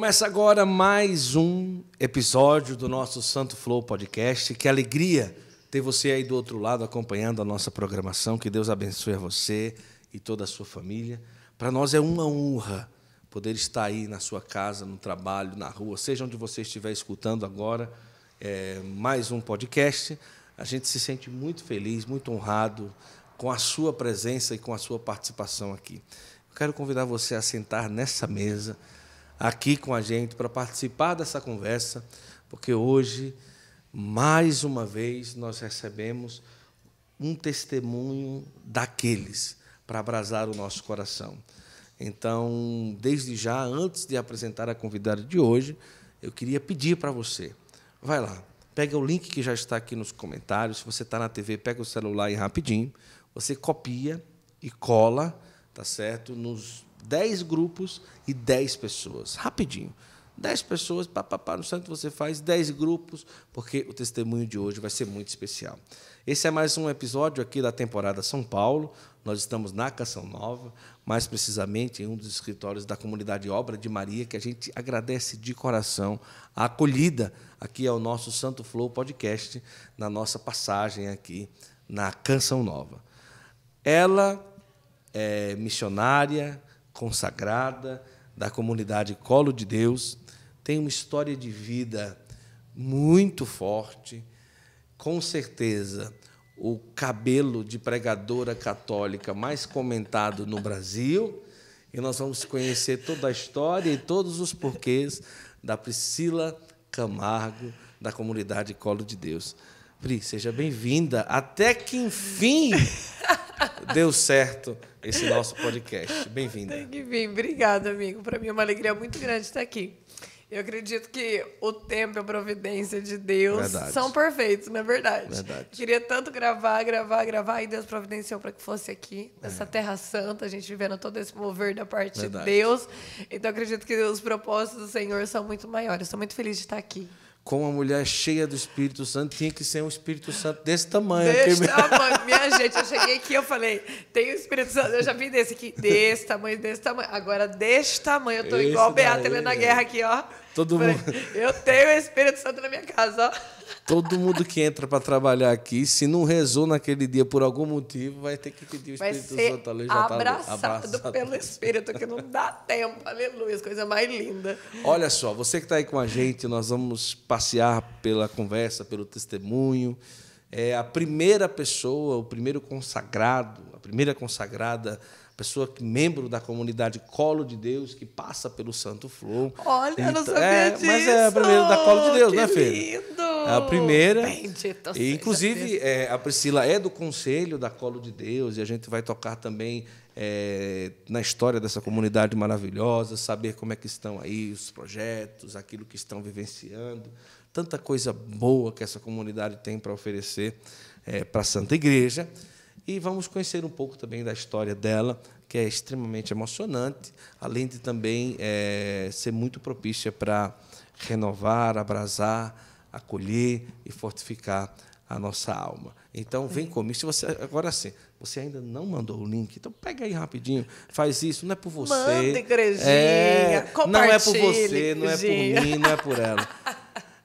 Começa agora mais um episódio do nosso Santo Flow Podcast. Que alegria ter você aí do outro lado acompanhando a nossa programação. Que Deus abençoe a você e toda a sua família. Para nós é uma honra poder estar aí na sua casa, no trabalho, na rua, seja onde você estiver escutando agora mais um podcast. A gente se sente muito feliz, muito honrado com a sua presença e com a sua participação aqui. Eu quero convidar você a sentar nessa mesa, aqui com a gente, para participar dessa conversa, porque hoje, mais uma vez, nós recebemos um testemunho daqueles para abrasar o nosso coração. Então, desde já, antes de apresentar a convidada de hoje, eu queria pedir para você, vai lá, pega o link que já está aqui nos comentários, se você está na TV, pega o celular e rapidinho, você copia e cola, tá certo? Nos 10 grupos e 10 pessoas. Rapidinho. 10 pessoas, no santo você faz 10 grupos, porque o testemunho de hoje vai ser muito especial. Esse é mais um episódio aqui da temporada São Paulo. Nós estamos na Canção Nova, mais precisamente em um dos escritórios da comunidade Obra de Maria, que a gente agradece de coração a acolhida aqui ao nosso Santo Flow Podcast, na nossa passagem aqui na Canção Nova. Ela é missionária, consagrada, da comunidade Colo de Deus, tem uma história de vida muito forte, com certeza o cabelo de pregadora católica mais comentado no Brasil, e nós vamos conhecer toda a história e todos os porquês da Priscila Camargo, da comunidade Colo de Deus. Pri, seja bem-vinda. Até que, enfim, deu certo esse nosso podcast. Bem-vinda. Tem que vir. Obrigada, amigo. Para mim é uma alegria muito grande estar aqui. Eu acredito que o tempo e a providência de Deus são perfeitos, não é verdade? Verdade. Queria tanto gravar, e Deus providenciou para que fosse aqui, nessa Terra Santa, a gente vivendo todo esse mover da parte de Deus. Então, acredito que os propósitos do Senhor são muito maiores. Estou muito feliz de estar aqui. Com uma mulher cheia do Espírito Santo, tinha que ser um Espírito Santo desse tamanho. Desse tamanho. Minha gente, eu cheguei aqui, eu falei, tem o Espírito Santo, eu já vi desse aqui, desse tamanho. Agora, desse tamanho, eu estou igual Beata Helena Guerra aqui, ó. Todo falei, mundo... Eu tenho o Espírito Santo na minha casa, ó. Todo mundo que entra para trabalhar aqui, se não rezou naquele dia por algum motivo, vai ter que pedir o Espírito Santo ali. Já abraçado pelo Espírito, que não dá tempo. Aleluia, coisa mais linda. Olha só, você que está aí com a gente, nós vamos passear pela conversa, pelo testemunho. É a primeira pessoa, o primeiro consagrado, a primeira consagrada, pessoa que membro da comunidade Colo de Deus, que passa pelo Santo Flow. Olha, eu não sabia disso. Mas é a primeira da Colo de Deus, né, filha? Lindo. É a primeira. Bendito E, inclusive, a Priscila é do conselho da Colo de Deus, e a gente vai tocar também na história dessa comunidade maravilhosa, saber como é que estão aí os projetos, aquilo que estão vivenciando, tanta coisa boa que essa comunidade tem para oferecer para a Santa Igreja. E vamos conhecer um pouco também da história dela, que é extremamente emocionante, além de também ser muito propícia para renovar, abrasar, acolher e fortificar a nossa alma. Então, vem comigo. Se você, agora sim, você ainda não mandou o link, então pega aí rapidinho, faz isso, não é por você. Manda, igrejinha, não é por você, não é por mim, não é por ela.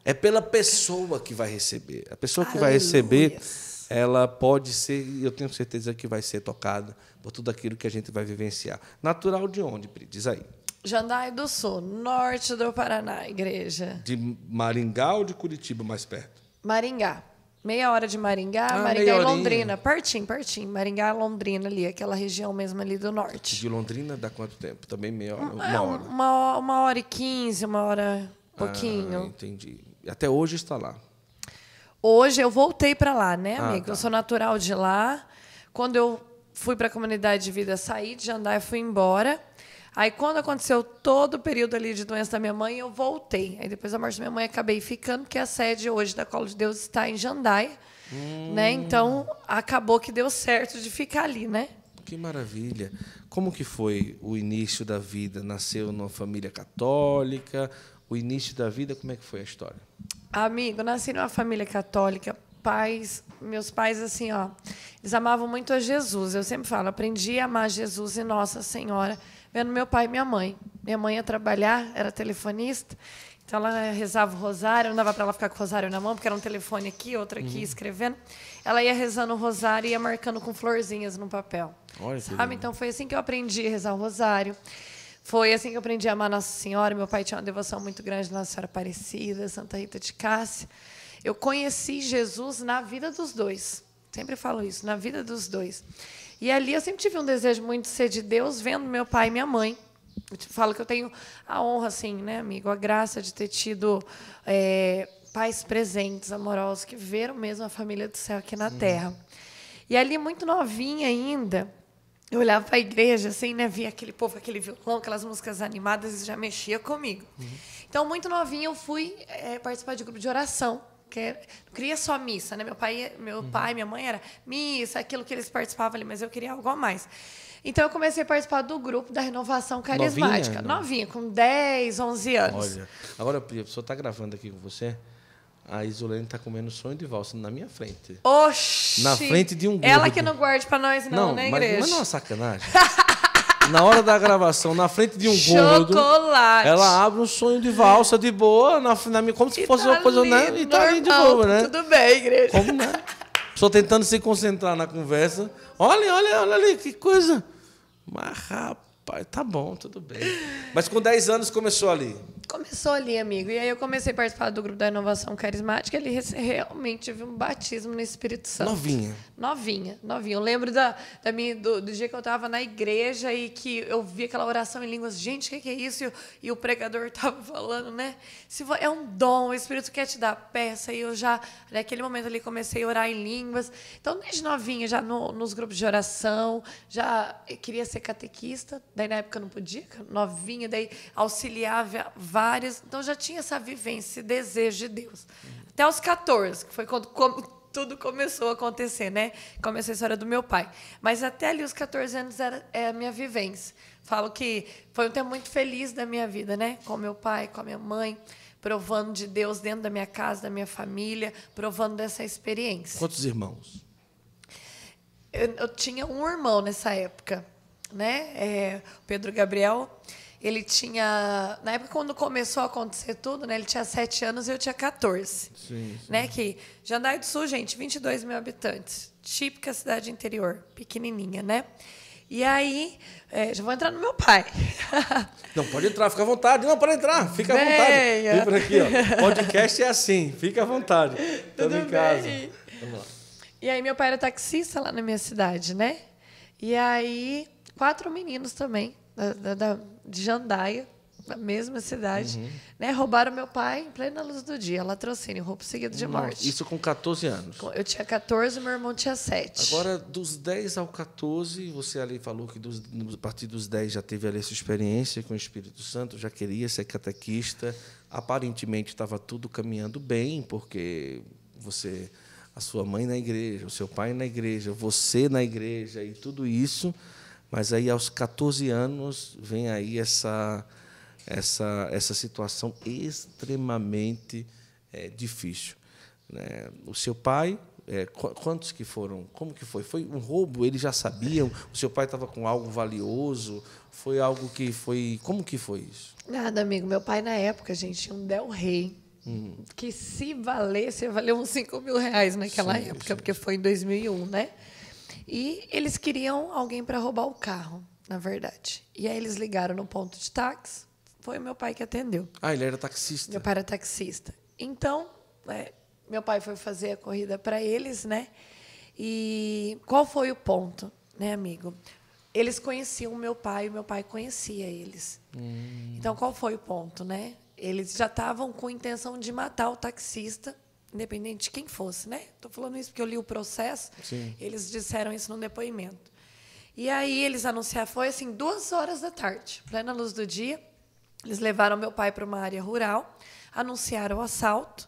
É pela pessoa que vai receber. A pessoa que vai receber, ela pode ser, e eu tenho certeza que vai ser tocada por tudo aquilo que a gente vai vivenciar. Natural de onde, Pri? Diz aí. Jandaia do Sul, norte do Paraná, igreja. De Maringá ou de Curitiba, mais perto? Maringá. Meia hora de Maringá, Maringá e Londrina. Pertinho. Maringá, Londrina ali, aquela região mesmo ali do norte. De Londrina dá quanto tempo? Também meia hora? Uma hora e 15, uma hora pouquinho. Entendi. E até hoje está lá? Hoje eu voltei para lá, né, amigo? Tá. Eu sou natural de lá. Quando eu fui para a comunidade de vida, saí de Jandaia e fui embora. Aí, quando aconteceu todo o período ali de doença da minha mãe, eu voltei. Aí, depois da morte da minha mãe, acabei ficando, porque a sede hoje da Colo de Deus está em Jandaia. Né? Então, acabou que deu certo de ficar ali, né? Que maravilha. Como que foi o início da vida? Nasceu numa família católica? O início da vida, como é que foi a história? Amigo, nasci numa família católica. Meus pais, assim, ó, eles amavam muito a Jesus. Eu sempre falo, aprendi a amar Jesus e Nossa Senhora vendo meu pai e minha mãe. Minha mãe ia trabalhar, era telefonista, então ela rezava o rosário, não dava para ela ficar com o rosário na mão, porque era um telefone aqui, outro aqui, escrevendo. Ela ia rezando o rosário e ia marcando com florzinhas no papel. Olha, sabe? Então foi assim que eu aprendi a rezar o rosário. Foi assim que eu aprendi a amar Nossa Senhora. Meu pai tinha uma devoção muito grande na Nossa Senhora Aparecida, Santa Rita de Cássia. Eu conheci Jesus na vida dos dois. Sempre falo isso, na vida dos dois. E ali eu sempre tive um desejo muito de ser de Deus, vendo meu pai e minha mãe. Eu te falo que eu tenho a honra, assim, né, amigo? A graça de ter tido pais presentes, amorosos, que viram mesmo a família do céu aqui na terra. E ali, muito novinha ainda, eu olhava para a igreja, assim, né, via aquele povo, aquele violão, aquelas músicas animadas, e já mexia comigo. Então, muito novinha, eu fui participar de grupo de oração. Não queria só missa, né? Meu pai, minha mãe era missa, aquilo que eles participavam ali, mas eu queria algo a mais. Então, eu comecei a participar do grupo da Renovação Carismática. Novinha, com 10, 11 anos. Olha, agora, Pri, a pessoa está gravando aqui com você, a Isolene está comendo sonho de valsa na minha frente. Oxi! Na frente de um gordo. Ela que não guarde para nós, não, né, igreja? Mas não é uma sacanagem. Na hora da gravação, na frente de um Chocolate. gordo, ela abre um sonho de valsa de boa, como se fosse uma coisa, né? E tá ali de boa, né? Tudo bem, igreja. Como, né? Só tentando se concentrar na conversa. Olha ali, que coisa. Mas, rapaz, tá bom, tudo bem. Mas com 10 anos começou ali. Começou ali, amigo. E aí eu comecei a participar do grupo da Inovação Carismática. Ele realmente tive um batismo no Espírito Santo. Novinha. Eu lembro do dia que eu estava na igreja e que eu vi aquela oração em línguas. Gente, o que é isso? E o pregador estava falando, né? É um dom, o Espírito quer te dar peça. E eu já, naquele momento ali, comecei a orar em línguas. Então, desde novinha, já nos grupos de oração, já queria ser catequista. Daí, na época, eu não podia, novinha. Daí, auxiliava várias. Então, já tinha essa vivência, esse desejo de Deus. Até os 14, que foi quando tudo começou a acontecer, né? Começou a história do meu pai. Mas até ali, os 14 anos, era a minha vivência. Falo que foi um tempo muito feliz da minha vida, né? Com meu pai, com a minha mãe, provando de Deus dentro da minha casa, da minha família, provando dessa experiência. Quantos irmãos? Eu tinha um irmão nessa época, né? O Pedro Gabriel. Ele tinha... Na época, quando começou a acontecer tudo, né? Ele tinha 7 anos e eu tinha 14. Sim. Né? Que Jandaia do Sul, gente, 22 mil habitantes. Típica cidade interior, pequenininha, né? E aí... já vou entrar no meu pai. Não, pode entrar, fica à vontade. Não, pode entrar, fica à vontade. Vem por aqui, ó. Podcast é assim, fica à vontade. Estamos em casa. Vamos lá. E aí, meu pai era taxista lá na minha cidade, né? E aí, 4 meninos também, de Jandaia, da mesma cidade, né? Roubaram meu pai em plena luz do dia, latrocínio, roubo seguido de morte. Isso com 14 anos? Eu tinha 14 e meu irmão tinha 7. Agora, dos 10 ao 14, você ali falou que a partir dos 10 já teve ali essa experiência com o Espírito Santo, já queria ser catequista, aparentemente estava tudo caminhando bem, porque a sua mãe na igreja, o seu pai na igreja, você na igreja e tudo isso, mas aí aos 14 anos vem aí essa situação extremamente difícil, né? O seu pai, quantos que foram? Como que foi? Foi um roubo? Eles já sabiam? O seu pai estava com algo valioso? Foi algo que foi... Como que foi isso? Nada, amigo. Meu pai, na época, gente, tinha um Del Rey, que se valesse, valeu uns 5 mil reais naquela época, porque foi em 2001, né? E eles queriam alguém para roubar o carro, na verdade. E aí eles ligaram no ponto de táxi. Foi o meu pai que atendeu. Ah, ele era taxista. Meu pai era taxista. Então, meu pai foi fazer a corrida para eles, né? E qual foi o ponto, né, amigo? Eles conheciam o meu pai conhecia eles. Então, qual foi o ponto, né? Eles já estavam com intenção de matar o taxista, independente de quem fosse, né? Estou falando isso porque eu li o processo. Sim. Eles disseram isso no depoimento. E aí eles anunciaram, foi assim, 2h da tarde, plena luz do dia. Eles levaram meu pai para uma área rural, anunciaram o assalto.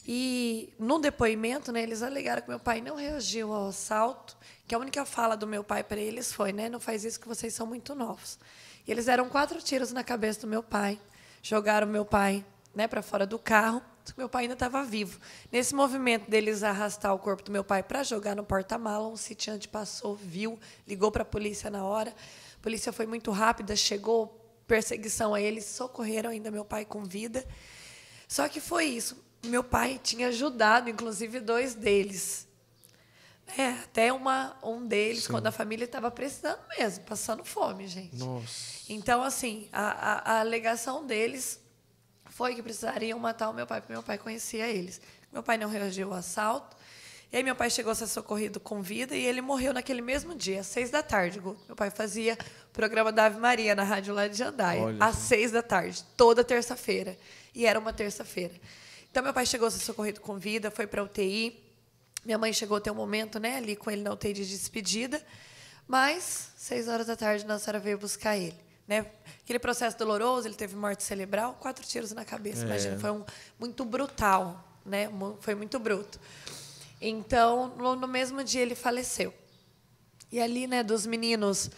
E no depoimento, né, eles alegaram que meu pai não reagiu ao assalto, que a única fala do meu pai para eles foi, né, não faz isso que vocês são muito novos. E eles deram 4 tiros na cabeça do meu pai, jogaram meu pai, né, para fora do carro. Meu pai ainda estava vivo. Nesse movimento deles arrastar o corpo do meu pai para jogar no porta-mala, um sitiante passou, viu, ligou para a polícia na hora. A polícia foi muito rápida, chegou perseguição a ele, socorreram ainda meu pai com vida. Só que foi isso. Meu pai tinha ajudado, inclusive, 2 deles. Até um deles, quando a família estava precisando mesmo, passando fome, gente. Nossa. Então, assim, a alegação deles foi que precisariam matar o meu pai, porque meu pai conhecia eles. Meu pai não reagiu ao assalto. E aí meu pai chegou a ser socorrido com vida e ele morreu naquele mesmo dia, às 6 da tarde. Meu pai fazia o programa da Ave Maria na rádio lá de Jandaia, às 6 da tarde, toda terça-feira. E era uma terça-feira. Então, meu pai chegou a ser socorrido com vida, foi para a UTI. Minha mãe chegou a ter um momento, né, ali com ele na UTI de despedida. Mas, 6 horas da tarde, Nossa Senhora veio buscar ele. Né? Aquele processo doloroso, ele teve morte cerebral, 4 tiros na cabeça. Imagina, foi muito brutal, né? Foi muito bruto. Então, no mesmo dia, ele faleceu. E ali, né, dos meninos,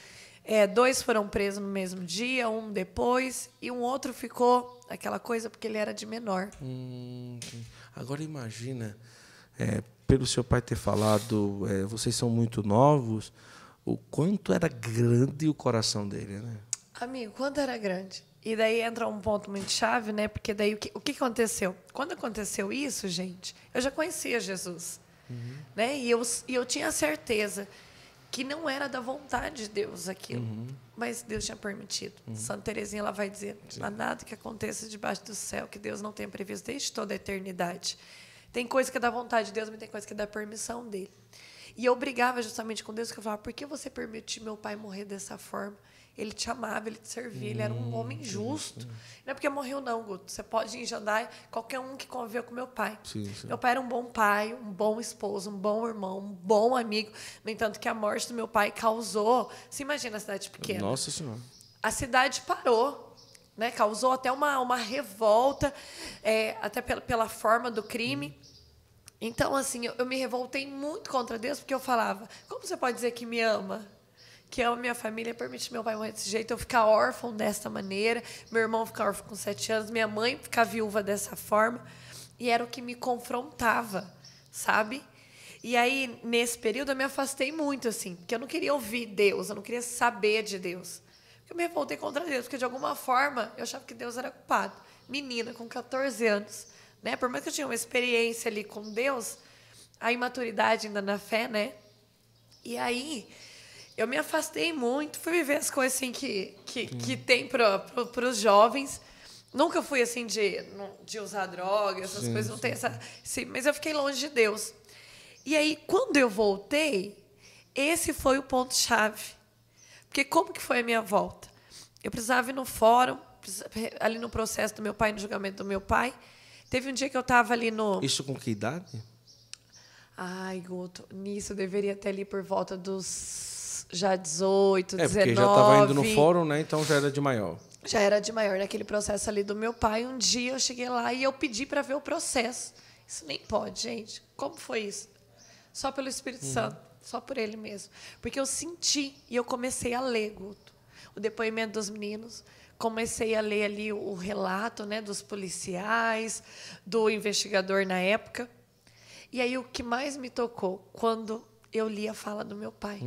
2 foram presos no mesmo dia, um depois, e um outro ficou aquela coisa porque ele era de menor. Agora, imagina, pelo seu pai ter falado, vocês são muito novos, o quanto era grande o coração dele, né? Amigo, quanto era grande. E daí entra um ponto muito chave, né? Porque daí o que aconteceu? Quando aconteceu isso, gente, eu já conhecia Jesus. Né? E eu tinha certeza que não era da vontade de Deus aquilo. Mas Deus tinha permitido. Santa Teresinha, ela vai dizer, não há nada que aconteça debaixo do céu que Deus não tenha previsto desde toda a eternidade. Tem coisa que é da vontade de Deus, mas tem coisa que é da permissão dele. E eu brigava justamente com Deus, que eu falava, por que você permitiu meu pai morrer dessa forma? Ele te amava, ele te servia, ele era um homem justo. Não é porque morreu, não, Guto. Você pode ir em Jandaia, qualquer um que conviveu com meu pai. Sim. Meu pai era um bom pai, um bom esposo, um bom irmão, um bom amigo. No entanto, que a morte do meu pai causou... Você imagina a cidade pequena. Nossa Senhora. A cidade parou. Né? Causou até uma revolta, até pela forma do crime. Então, assim, eu me revoltei muito contra Deus, porque eu falava, como você pode dizer que me ama? Que ama minha família, permite meu pai morrer desse jeito, eu ficar órfão dessa maneira, meu irmão ficar órfão com 7 anos, minha mãe ficar viúva dessa forma. E era o que me confrontava, sabe? E aí, nesse período, eu me afastei muito, assim, porque eu não queria ouvir Deus, eu não queria saber de Deus. Eu me revoltei contra Deus, porque de alguma forma eu achava que Deus era culpado. Menina, com 14 anos, né? Por mais que eu tinha uma experiência ali com Deus, a imaturidade ainda na fé, né? E aí... eu me afastei muito, fui viver as coisas assim que tem para os jovens. Nunca fui assim de usar drogas, essas coisas, não tem essa. Sim, mas eu fiquei longe de Deus. E aí, quando eu voltei, esse foi o ponto-chave. Porque como que foi a minha volta? Eu precisava ir no fórum, ali no processo do meu pai, no julgamento do meu pai. Teve um dia que eu estava ali no... Isso com que idade? Ai, Guto, nisso eu deveria ter ali por volta dos... já 18, 19. Porque já estava indo no fórum, né? Então já era de maior. Já era de maior, naquele processo ali do meu pai. Um dia eu cheguei lá e eu pedi para ver o processo. Isso nem pode, gente. Como foi isso? Só pelo Espírito Santo, só por ele mesmo. Porque eu senti e eu comecei a ler, Guto, o depoimento dos meninos. Comecei a ler ali o relato, né, dos policiais, do investigador na época. E aí o que mais me tocou, quando eu li a fala do meu pai.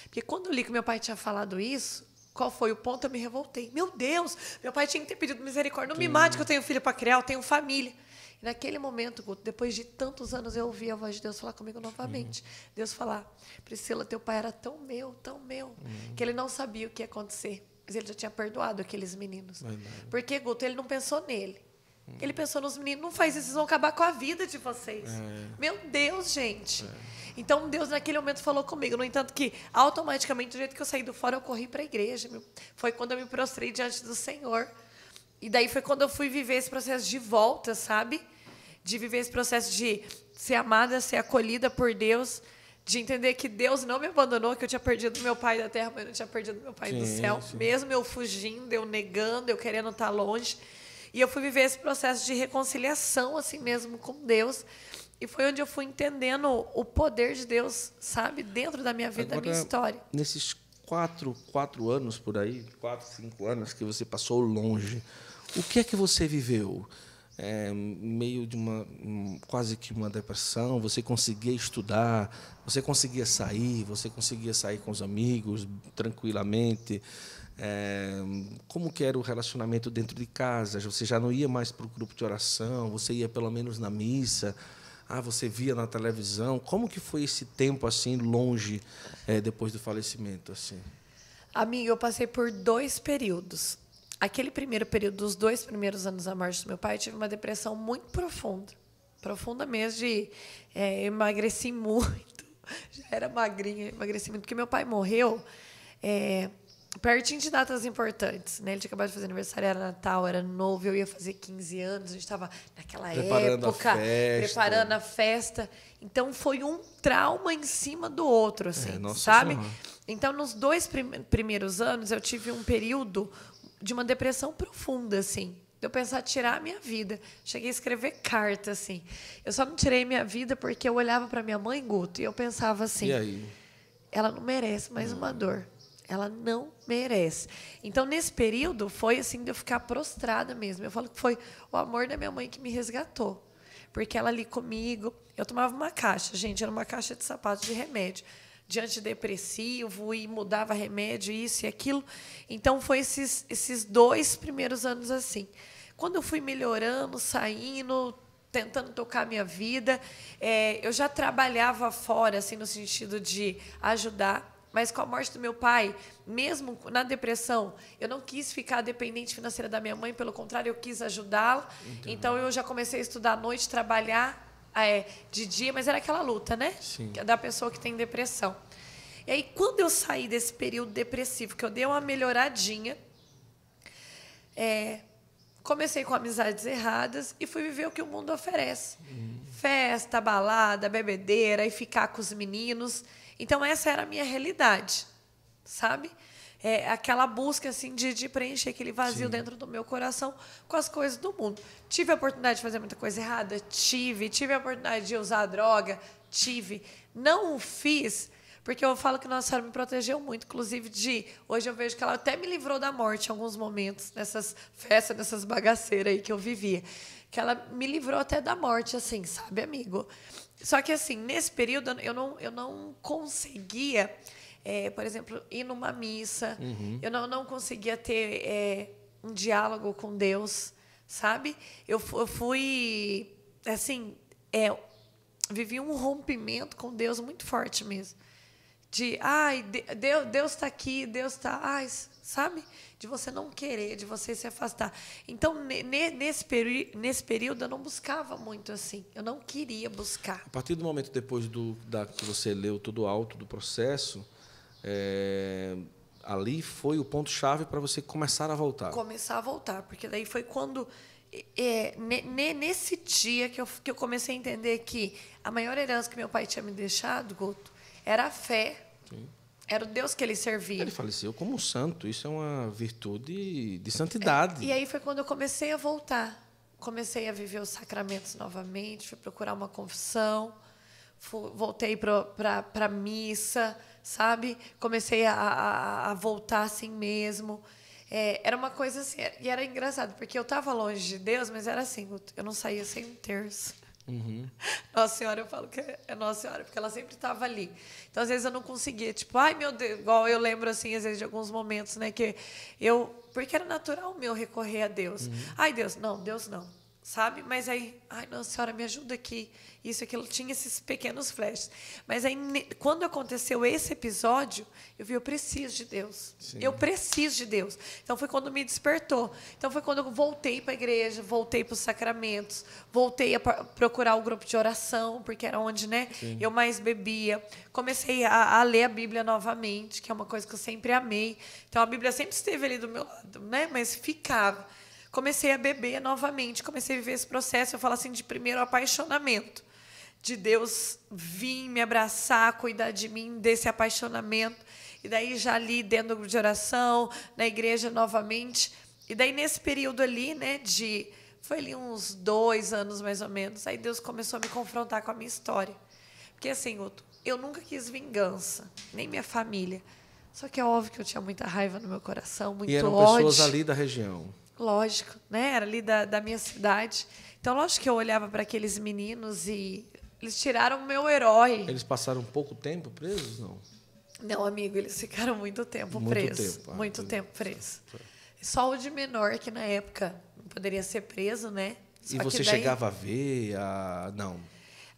Porque quando eu li que meu pai tinha falado isso, qual foi o ponto? Eu me revoltei. Meu Deus, meu pai tinha que ter pedido misericórdia. Não me mate que eu tenho filho para criar, eu tenho família. E naquele momento, Guto, depois de tantos anos, eu ouvi a voz de Deus falar comigo novamente. Deus falar, Priscila, teu pai era tão meu, que ele não sabia o que ia acontecer. Mas ele já tinha perdoado aqueles meninos. Porque, Guto, ele não pensou nele. Ele pensou nos meninos, não faz isso, vocês vão acabar com a vida de vocês. Meu Deus, gente. Então, Deus, naquele momento, falou comigo. No entanto, que automaticamente, do jeito que eu saí do fora, eu corri para a igreja. Foi quando eu me prostrei diante do Senhor. E daí foi quando eu fui viver esse processo de volta, sabe? De viver esse processo de ser amada, ser acolhida por Deus, de entender que Deus não me abandonou, que eu tinha perdido meu pai da terra, mas eu não tinha perdido meu pai do céu. Mesmo eu fugindo, eu negando, eu querendo estar longe. E eu fui viver esse processo de reconciliação, assim mesmo, com Deus. E foi onde eu fui entendendo o poder de Deus, sabe? Dentro da minha vida, da minha história. Nesses 4 anos por aí, 4, 5 anos que você passou longe, o que é que você viveu? meio de quase que uma depressão, você conseguia estudar, você conseguia sair com os amigos tranquilamente. Como que era o relacionamento dentro de casa? Você já não ia mais para o grupo de oração, você ia pelo menos na missa, você via na televisão. Como que foi esse tempo assim longe depois do falecimento assim? Amigo, eu passei por 2 períodos. Aquele primeiro período, dos 2 primeiros anos da morte do meu pai, eu tive uma depressão muito profunda. Profunda mesmo, emagreci muito. Já era magrinha, emagreci muito. Porque meu pai morreu pertinho de datas importantes. Né? Ele tinha acabado de fazer aniversário, era Natal, era novo, eu ia fazer 15 anos. A gente estava naquela época, preparando a festa. Então, foi um trauma em cima do outro, assim, sabe? Senhora. Então, nos 2 primeiros anos, eu tive um período de uma depressão profunda, assim. De eu pensar tirar a minha vida. Cheguei a escrever carta, assim. Eu só não tirei minha vida porque eu olhava para minha mãe, Guto, e eu pensava assim, e aí? Ela não merece mais uma dor. Ela não merece. Então, nesse período, foi assim de eu ficar prostrada mesmo. Eu falo que foi o amor da minha mãe que me resgatou. Porque ela ali comigo, eu tomava uma caixa, gente, era uma caixa de sapatos de remédio, de antidepressivo, e mudava remédio, isso e aquilo. Então, foi esses 2 primeiros anos assim. Quando eu fui melhorando, saindo, tentando tocar a minha vida, eu já trabalhava fora, assim, no sentido de ajudar. Mas com a morte do meu pai, mesmo na depressão, eu não quis ficar dependente financeira da minha mãe, pelo contrário, eu quis ajudá-la. Então, eu já comecei a estudar à noite, trabalhar de dia, mas era aquela luta, né? Sim. Da pessoa que tem depressão. E aí, quando eu saí desse período depressivo, que eu dei uma melhoradinha, comecei com amizades erradas e fui viver o que o mundo oferece. Festa, balada, bebedeira, e ficar com os meninos. Então, essa era a minha realidade, sabe? Aquela busca assim, de preencher aquele vazio Sim. dentro do meu coração com as coisas do mundo. Tive a oportunidade de fazer muita coisa errada? Tive. Tive a oportunidade de usar droga? Tive. Não o fiz, porque eu falo que Nossa Senhora me protegeu muito. Inclusive, hoje eu vejo que ela até me livrou da morte em alguns momentos, nessas festas, nessas bagaceiras aí que eu vivia. Que ela me livrou até da morte, assim, sabe, amigo? Só que, assim, nesse período, eu não conseguia, por exemplo, ir numa missa. Eu não conseguia ter um diálogo com Deus, sabe? Eu fui, assim, vivi um rompimento com Deus muito forte mesmo. Deus está aqui, Deus está... sabe? De você não querer, de você se afastar. Então, nesse período, eu não buscava muito assim. Eu não queria buscar. A partir do momento depois que você leu todo o auto do processo, ali foi o ponto-chave para você começar a voltar. Começar a voltar, porque daí foi quando... nesse dia que eu comecei a entender que a maior herança que meu pai tinha me deixado, Guto, era a fé. Sim. Era o Deus que ele servia. Ele faleceu como um santo. Isso é uma virtude de santidade. E aí foi quando eu comecei a voltar. Comecei a viver os sacramentos novamente, fui procurar uma confissão, voltei para a missa, sabe? Comecei a voltar assim mesmo. Era uma coisa assim, e era engraçado, porque eu estava longe de Deus, mas era assim, eu não saía sem um terço. Nossa Senhora, eu falo que é Nossa Senhora, porque ela sempre estava ali. Então, às vezes, eu não conseguia, tipo, ai, meu Deus, igual eu lembro, assim, às vezes, de alguns momentos, né, porque era natural meu recorrer a Deus. Ai, Deus não, sabe? Mas aí, ai, Nossa Senhora, me ajuda aqui. Isso, aquilo, tinha esses pequenos flashes. Mas aí, quando aconteceu esse episódio, eu vi, eu preciso de Deus. Sim. Eu preciso de Deus. Então, foi quando me despertou. Então, foi quando eu voltei para a igreja, voltei para os sacramentos, voltei a procurar o grupo de oração, porque era onde, né, eu mais bebia. Comecei a ler a Bíblia novamente, que é uma coisa que eu sempre amei. Então, a Bíblia sempre esteve ali do meu lado, né, mas ficava. Comecei a beber novamente, comecei a viver esse processo, eu falo assim, de primeiro apaixonamento. De Deus vir me abraçar, cuidar de mim, desse apaixonamento. E daí já ali dentro do grupo de oração, na igreja novamente. E daí nesse período ali, né, foi ali uns 2 anos mais ou menos, aí Deus começou a me confrontar com a minha história. Porque assim, eu nunca quis vingança, nem minha família. Só que é óbvio que eu tinha muita raiva no meu coração, muito ódio. E eram pessoas ali da região? Lógico, né? Era ali da minha cidade. Então, lógico que eu olhava para aqueles meninos e eles tiraram o meu herói. Eles passaram pouco tempo presos, não? Não, amigo, eles ficaram muito tempo Muito presos. tempo. Muito tempo presos. Só o de menor, que na época não poderia ser preso, né? Só E que você daí chegava a ver? Não.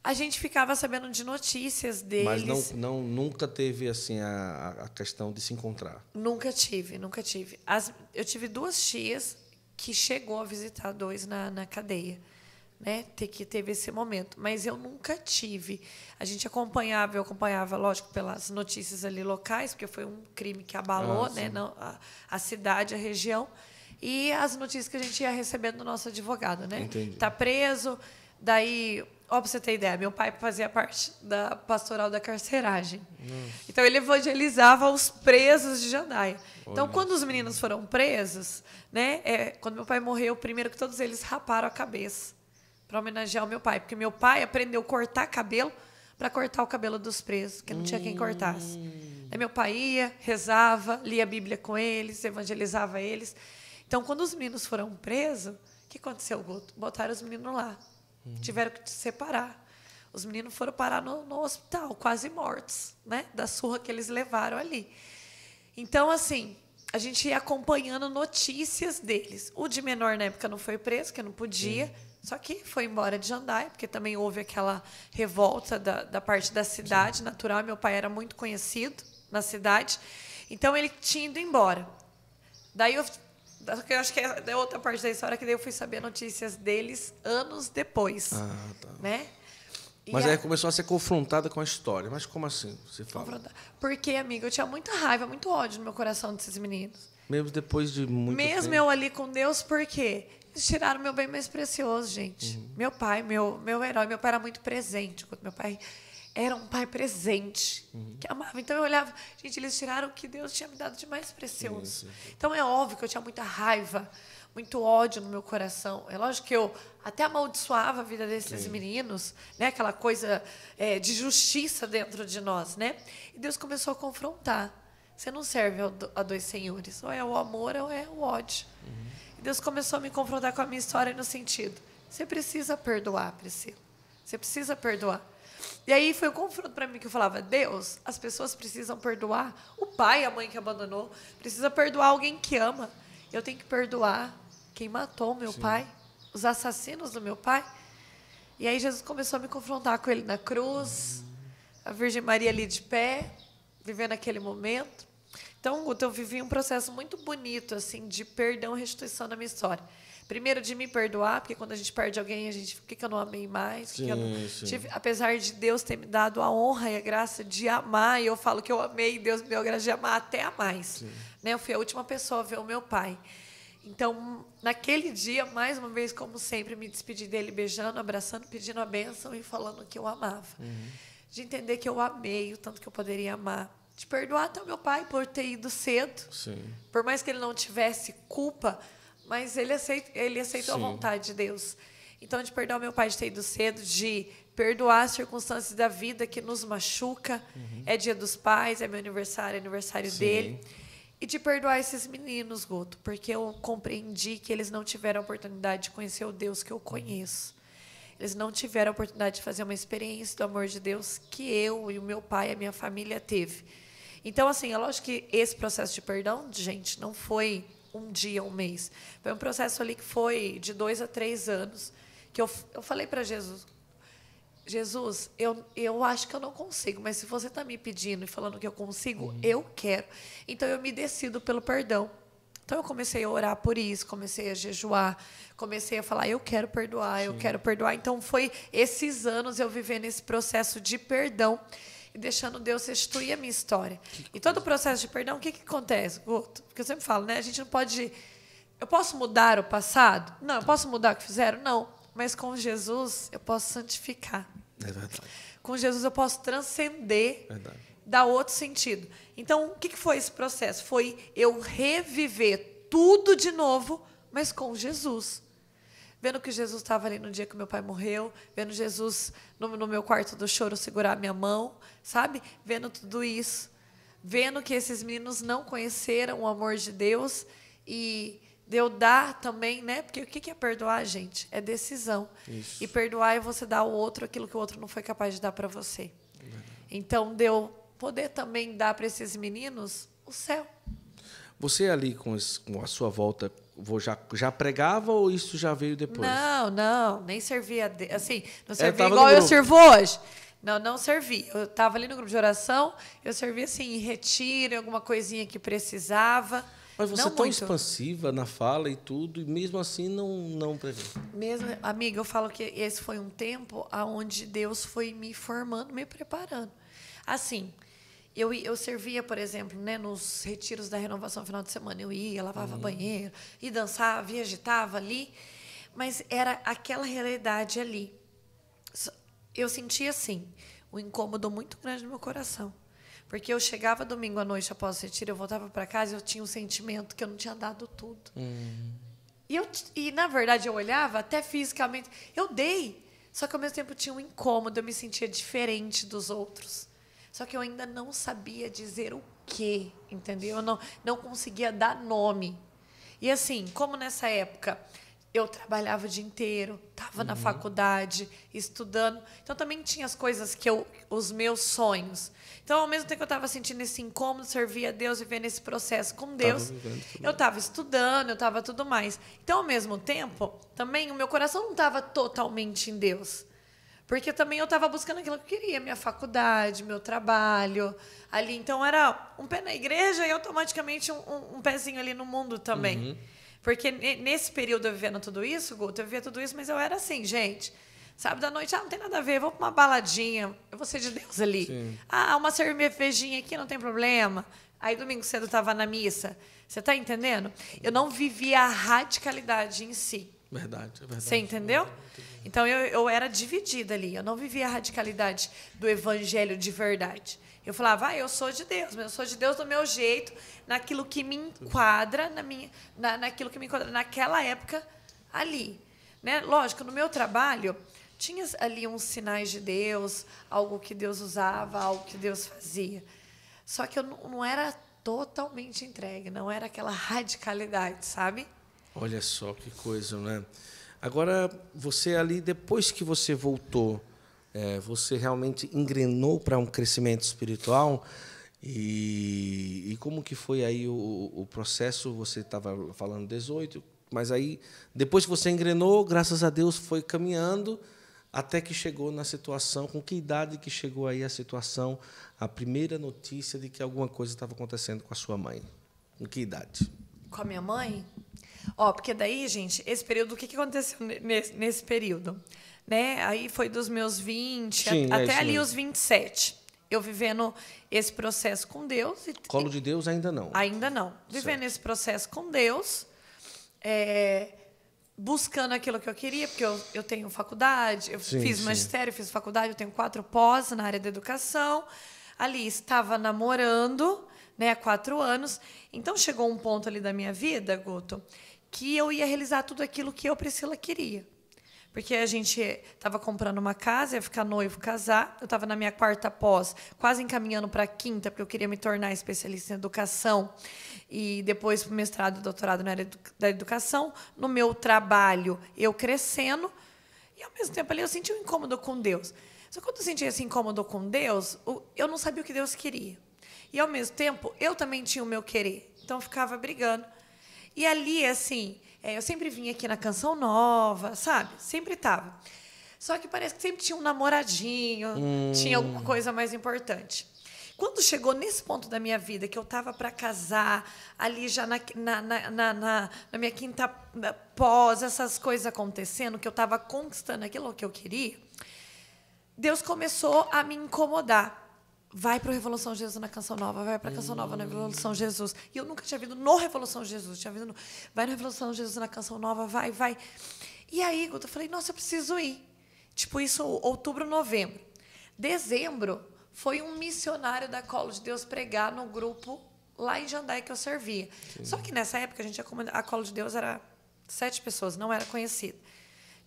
a gente ficava sabendo de notícias deles. Mas nunca teve assim a questão de se encontrar. Nunca tive. Eu tive 2 tias que chegou a visitar 2 na cadeia, né? Que teve esse momento, mas eu nunca tive. Eu acompanhava, lógico, pelas notícias ali locais, porque foi um crime que abalou, né, a cidade, a região, e as notícias que a gente ia recebendo do nosso advogado, né? Entendi. Tá preso, daí, ó, pra você ter ideia, meu pai fazia parte da pastoral da carceragem. Então ele evangelizava os presos de Jandaia. Então, quando os meninos foram presos, né, quando meu pai morreu, primeiro que todos eles raparam a cabeça para homenagear o meu pai, porque meu pai aprendeu a cortar cabelo para cortar o cabelo dos presos, porque não tinha quem cortasse. Aí meu pai ia, rezava, lia a Bíblia com eles, evangelizava eles. Então, quando os meninos foram presos, o que aconteceu, Guto? Botaram os meninos lá. Tiveram que se separar. Os meninos foram parar no hospital, quase mortos, né, da surra que eles levaram ali. Então, assim, a gente ia acompanhando notícias deles. O de menor, na época, não foi preso, porque não podia. Só que foi embora de Jandaia, porque também houve aquela revolta da parte da cidade natural. Meu pai era muito conhecido na cidade. Então, ele tinha ido embora. Daí, eu acho que é outra parte da história, que daí eu fui saber notícias deles anos depois. Tá. Né? Mas aí começou a ser confrontada com a história. Mas como assim, você fala? Porque, amiga, eu tinha muita raiva, muito ódio no meu coração desses meninos. Mesmo depois de muito Mesmo tempo? eu ali com Deus, por quê? Eles tiraram o meu bem mais precioso, gente. Meu pai, meu herói. Meu pai era muito presente. Meu pai era um pai presente, que amava. Então, eu olhava... Gente, eles tiraram o que Deus tinha me dado de mais precioso. Então, é óbvio que eu tinha muita raiva, muito ódio no meu coração. É lógico que eu até amaldiçoava a vida desses meninos, né? Aquela coisa de justiça dentro de nós, né? E Deus começou a confrontar. Você não serve a 2 senhores. Ou é o amor ou é o ódio. E Deus começou a me confrontar com a minha história no sentido: você precisa perdoar, Priscila. Você precisa perdoar. E aí foi um confronto para mim, que eu falava: Deus, as pessoas precisam perdoar o pai e a mãe que abandonou. Precisa perdoar alguém que ama. Eu tenho que perdoar quem matou o meu pai, os assassinos do meu pai. E aí Jesus começou a me confrontar com ele na cruz, a Virgem Maria ali de pé, vivendo aquele momento. Então, Guto, eu vivi um processo muito bonito, assim, de perdão e restituição na minha história. Primeiro, de me perdoar, porque quando a gente perde alguém, a gente, por que eu não amei mais? Apesar de Deus ter me dado a honra e a graça de amar, e eu falo que eu amei, Deus me deu a graça de amar até a mais. Né? Eu fui a última pessoa a ver o meu pai. Então, naquele dia, mais uma vez, como sempre, me despedi dele beijando, abraçando, pedindo a bênção e falando que eu amava. De entender que eu amei o tanto que eu poderia amar. De perdoar até o meu pai por ter ido cedo. Por mais que ele não tivesse culpa, mas ele aceitou a vontade de Deus. Então, de perdoar meu pai de ter ido cedo, de perdoar as circunstâncias da vida que nos machuca. É dia dos pais, é meu aniversário, é aniversário dele. E de perdoar esses meninos, Guto, porque eu compreendi que eles não tiveram a oportunidade de conhecer o Deus que eu conheço. Eles não tiveram a oportunidade de fazer uma experiência do amor de Deus que eu e o meu pai e a minha família teve. Então, assim, é lógico que esse processo de perdão, gente, não foi um dia, um mês. Foi um processo ali que foi de 2 a 3 anos, que eu falei para Jesus: Jesus, eu acho que eu não consigo, mas se você está me pedindo e falando que eu consigo, eu quero. Então, eu me decido pelo perdão. Então, eu comecei a orar por isso, comecei a jejuar, comecei a falar: eu quero perdoar, eu quero perdoar. Então, foi esses anos eu vivendo esse processo de perdão e deixando Deus restituir a minha história. E todo o processo de perdão, o que acontece, Guto? Porque eu sempre falo, né? A gente não pode... Eu posso mudar o passado? Não. Eu posso mudar o que fizeram? Não. Mas com Jesus, eu posso santificar. É verdade. Com Jesus, eu posso transcender, dar outro sentido. Então, o que foi esse processo? Foi eu reviver tudo de novo, mas com Jesus. Vendo que Jesus estava ali no dia que meu pai morreu, vendo Jesus no meu quarto do choro segurar a minha mão, sabe? Vendo tudo isso. Vendo que esses meninos não conheceram o amor de Deus e De eu dar também, né? Porque o que é perdoar, gente? É decisão. Isso. E perdoar é você dar ao outro aquilo que o outro não foi capaz de dar para você. Então, de eu poder também dar para esses meninos o céu. Você ali com a sua volta, já pregava ou isso já veio depois? Não, nem servia. Assim, não servia tava igual no eu grupo. sirvo hoje. Não servi. Eu estava ali no grupo de oração, eu servia assim, em retiro, em alguma coisinha que precisava. Mas você não é tão muito. expansiva na fala e tudo, e mesmo assim não prevê. Mesmo, amiga, eu falo que esse foi um tempo onde Deus foi me formando, me preparando. Assim, eu servia, por exemplo, né, nos retiros da renovação no final de semana. Eu ia, lavava banheiro, e dançava, e agitava ali. Mas era aquela realidade ali. Eu sentia, assim, um incômodo muito grande no meu coração. Porque eu chegava domingo à noite após o retiro, eu voltava para casa e eu tinha um sentimento que eu não tinha dado tudo. E, na verdade, eu olhava até fisicamente. Eu dei, só que ao mesmo tempo tinha um incômodo, eu me sentia diferente dos outros. Só que eu ainda não sabia dizer o quê, entendeu? Eu não conseguia dar nome. E assim, como nessa época eu trabalhava o dia inteiro, estava na faculdade, estudando. Então, também tinha as coisas os meus sonhos. Então, ao mesmo tempo que eu estava sentindo esse incômodo, servir a Deus, viver nesse processo com Deus, eu estava estudando, eu estava tudo mais. Então, ao mesmo tempo, também o meu coração não estava totalmente em Deus. Porque também eu estava buscando aquilo que eu queria, minha faculdade, meu trabalho, ali. Então, era um pé na igreja e automaticamente um pezinho ali no mundo também. Porque nesse período eu vivendo tudo isso, Guto, eu vivia tudo isso, mas eu era assim, gente. Sábado à noite, não tem nada a ver, vou para uma baladinha, eu vou ser de Deus ali. Sim. Uma cervejinha aqui, não tem problema. Aí domingo cedo eu estava na missa. Você está entendendo? Eu não vivia a radicalidade em si. Verdade, é verdade. Você entendeu? Então eu era dividida ali. Eu não vivia a radicalidade do evangelho de verdade. Eu falava, eu sou de Deus, mas eu sou de Deus do meu jeito, naquilo que me enquadra, naquilo que me enquadra naquela época ali. Né? Lógico, no meu trabalho, tinha ali uns sinais de Deus, algo que Deus usava, algo que Deus fazia. Só que eu não era totalmente entregue, não era aquela radicalidade, sabe? Olha só que coisa, né? Agora, você ali, depois que você voltou, você realmente engrenou para um crescimento espiritual? E como que foi aí o processo? Você estava falando 18, mas aí, depois que você engrenou, graças a Deus, foi caminhando até que chegou na situação. Com que idade que chegou aí a situação, a primeira notícia de que alguma coisa estava acontecendo com a sua mãe? Com que idade? Com a minha mãe? Porque daí, gente, esse período, o que aconteceu nesse período? Né? Aí foi dos meus 20 até ali os 27. Eu vivendo esse processo com Deus. Colo de Deus ainda não? Ainda não. Vivendo esse processo com Deus, buscando aquilo que eu queria, porque eu tenho faculdade, eu fiz magistério, fiz faculdade, eu tenho 4 pós na área da educação. Ali estava namorando, né, há 4 anos. Então, chegou um ponto ali da minha vida, Guto, que eu ia realizar tudo aquilo que eu, Priscila, queria. Porque a gente estava comprando uma casa, ia ficar noivo, casar. Eu estava na minha 4ª pós, quase encaminhando para a 5ª, porque eu queria me tornar especialista em educação. E depois para o mestrado e doutorado na área da educação. No meu trabalho, eu crescendo. E, ao mesmo tempo, ali eu senti um incômodo com Deus. Só que quando eu senti esse incômodo com Deus, eu não sabia o que Deus queria. E, ao mesmo tempo, eu também tinha o meu querer. Então, eu ficava brigando. E ali, assim, eu sempre vinha aqui na Canção Nova, sabe? Sempre estava. Só que parece que sempre tinha um namoradinho, tinha alguma coisa mais importante. Quando chegou nesse ponto da minha vida, que eu estava para casar, ali já na minha 5ª pós, essas coisas acontecendo, que eu estava conquistando aquilo que eu queria, Deus começou a me incomodar. Vai para o Revolução Jesus na Canção Nova, vai para a Canção Nova na Revolução Jesus. E eu nunca tinha vindo no Revolução Jesus, tinha vindo vai na Revolução Jesus na Canção Nova, vai. E aí, eu falei, nossa, eu preciso ir. Tipo, isso, outubro, novembro. Dezembro, foi um missionário da Colo de Deus pregar no grupo lá em Jandai que eu servia. Sim. Só que nessa época, a Colo de Deus era 7 pessoas, não era conhecida.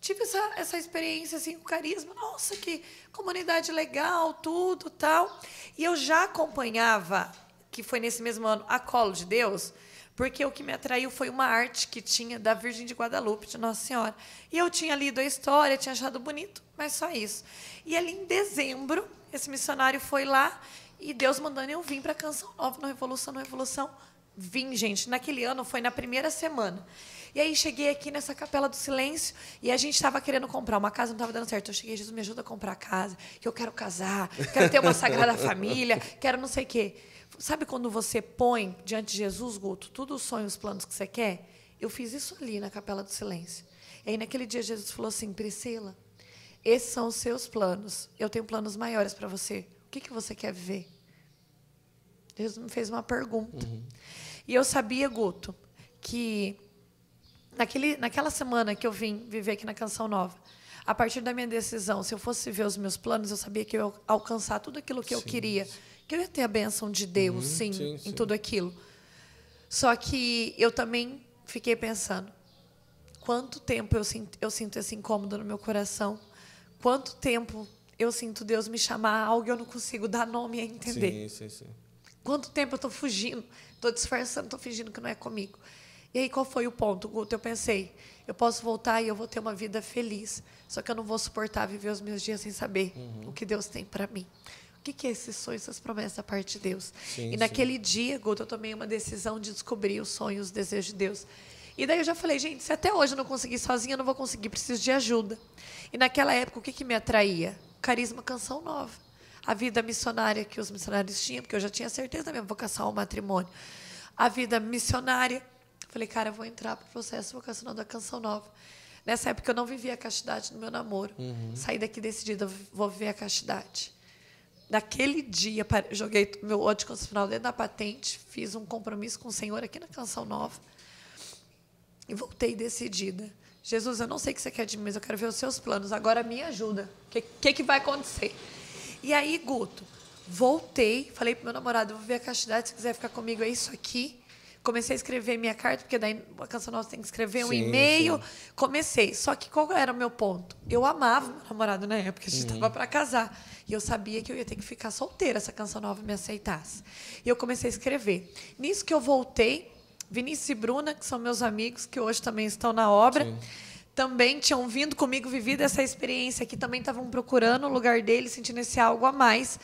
Tive essa experiência assim, com carisma. Nossa, que comunidade legal, tudo, tal. E eu já acompanhava, que foi nesse mesmo ano, a Colo de Deus, Porque o que me atraiu foi uma arte que tinha da Virgem de Guadalupe, de Nossa Senhora. E eu tinha lido a história, tinha achado bonito, mas só isso. E ali em dezembro, esse missionário foi lá e Deus mandando eu vim para a Canção Nova, no Revolução. Vim, gente. Naquele ano foi na primeira semana. E aí cheguei aqui nessa Capela do Silêncio e a gente estava querendo comprar uma casa, não estava dando certo. Eu cheguei, Jesus, me ajuda a comprar a casa, que eu quero casar, quero ter uma Sagrada Família, quero não sei o quê. Sabe quando você põe diante de Jesus, Guto, todos os sonhos, os planos que você quer? Eu fiz isso ali na Capela do Silêncio. E aí naquele dia Jesus falou assim, Priscila, esses são os seus planos. Eu tenho planos maiores para você. O que você quer viver? Jesus me fez uma pergunta. E eu sabia, Guto, que naquela semana que eu vim viver aqui na Canção Nova, a partir da minha decisão, se eu fosse ver os meus planos, eu sabia que eu ia alcançar tudo aquilo que eu queria. Que eu ia ter a bênção de Deus, sim, em tudo aquilo. Só que eu também fiquei pensando, quanto tempo eu sinto esse incômodo no meu coração, quanto tempo eu sinto Deus me chamar a algo e eu não consigo dar nome a entender. Sim. Quanto tempo eu estou fugindo, estou disfarçando, estou fingindo que não é comigo. E aí, qual foi o ponto, Guto? Eu pensei, eu posso voltar e eu vou ter uma vida feliz, só que eu não vou suportar viver os meus dias sem saber o que Deus tem para mim. O que é esses sonhos, essas promessas da parte de Deus? E naquele dia, Guto, eu tomei uma decisão de descobrir os sonhos, os desejos de Deus. E daí eu já falei, gente, se até hoje eu não consegui sozinha, eu não vou conseguir, preciso de ajuda. E naquela época, o que me atraía? Carisma Canção Nova. A vida missionária que os missionários tinham, porque eu já tinha certeza da minha vocação ao matrimônio. A vida missionária. Falei, cara, eu vou entrar para o processo vocacional da Canção Nova. Nessa época, eu não vivia a castidade no meu namoro. Saí daqui decidida, vou viver a castidade. Naquele dia, joguei meu anticoncepcional dentro da patente, fiz um compromisso com o Senhor aqui na Canção Nova e voltei decidida. Jesus, eu não sei o que você quer de mim, mas eu quero ver os seus planos. Agora me ajuda. O que vai acontecer? E aí, Guto, voltei, falei pro meu namorado, eu vou ver a castidade, se quiser ficar comigo, é isso aqui. Comecei a escrever minha carta, porque daí a Canção Nova tem que escrever um e-mail. Comecei. Só que qual era o meu ponto? Eu amava meu namorado na época, a gente estava para casar. E eu sabia que eu ia ter que ficar solteira se a Canção Nova me aceitasse. E eu comecei a escrever. Nisso que eu voltei, Vinícius e Bruna, que são meus amigos, que hoje também estão na obra, também tinham vindo comigo, vivido essa experiência aqui, também estavam procurando o lugar deles, sentindo esse algo a mais.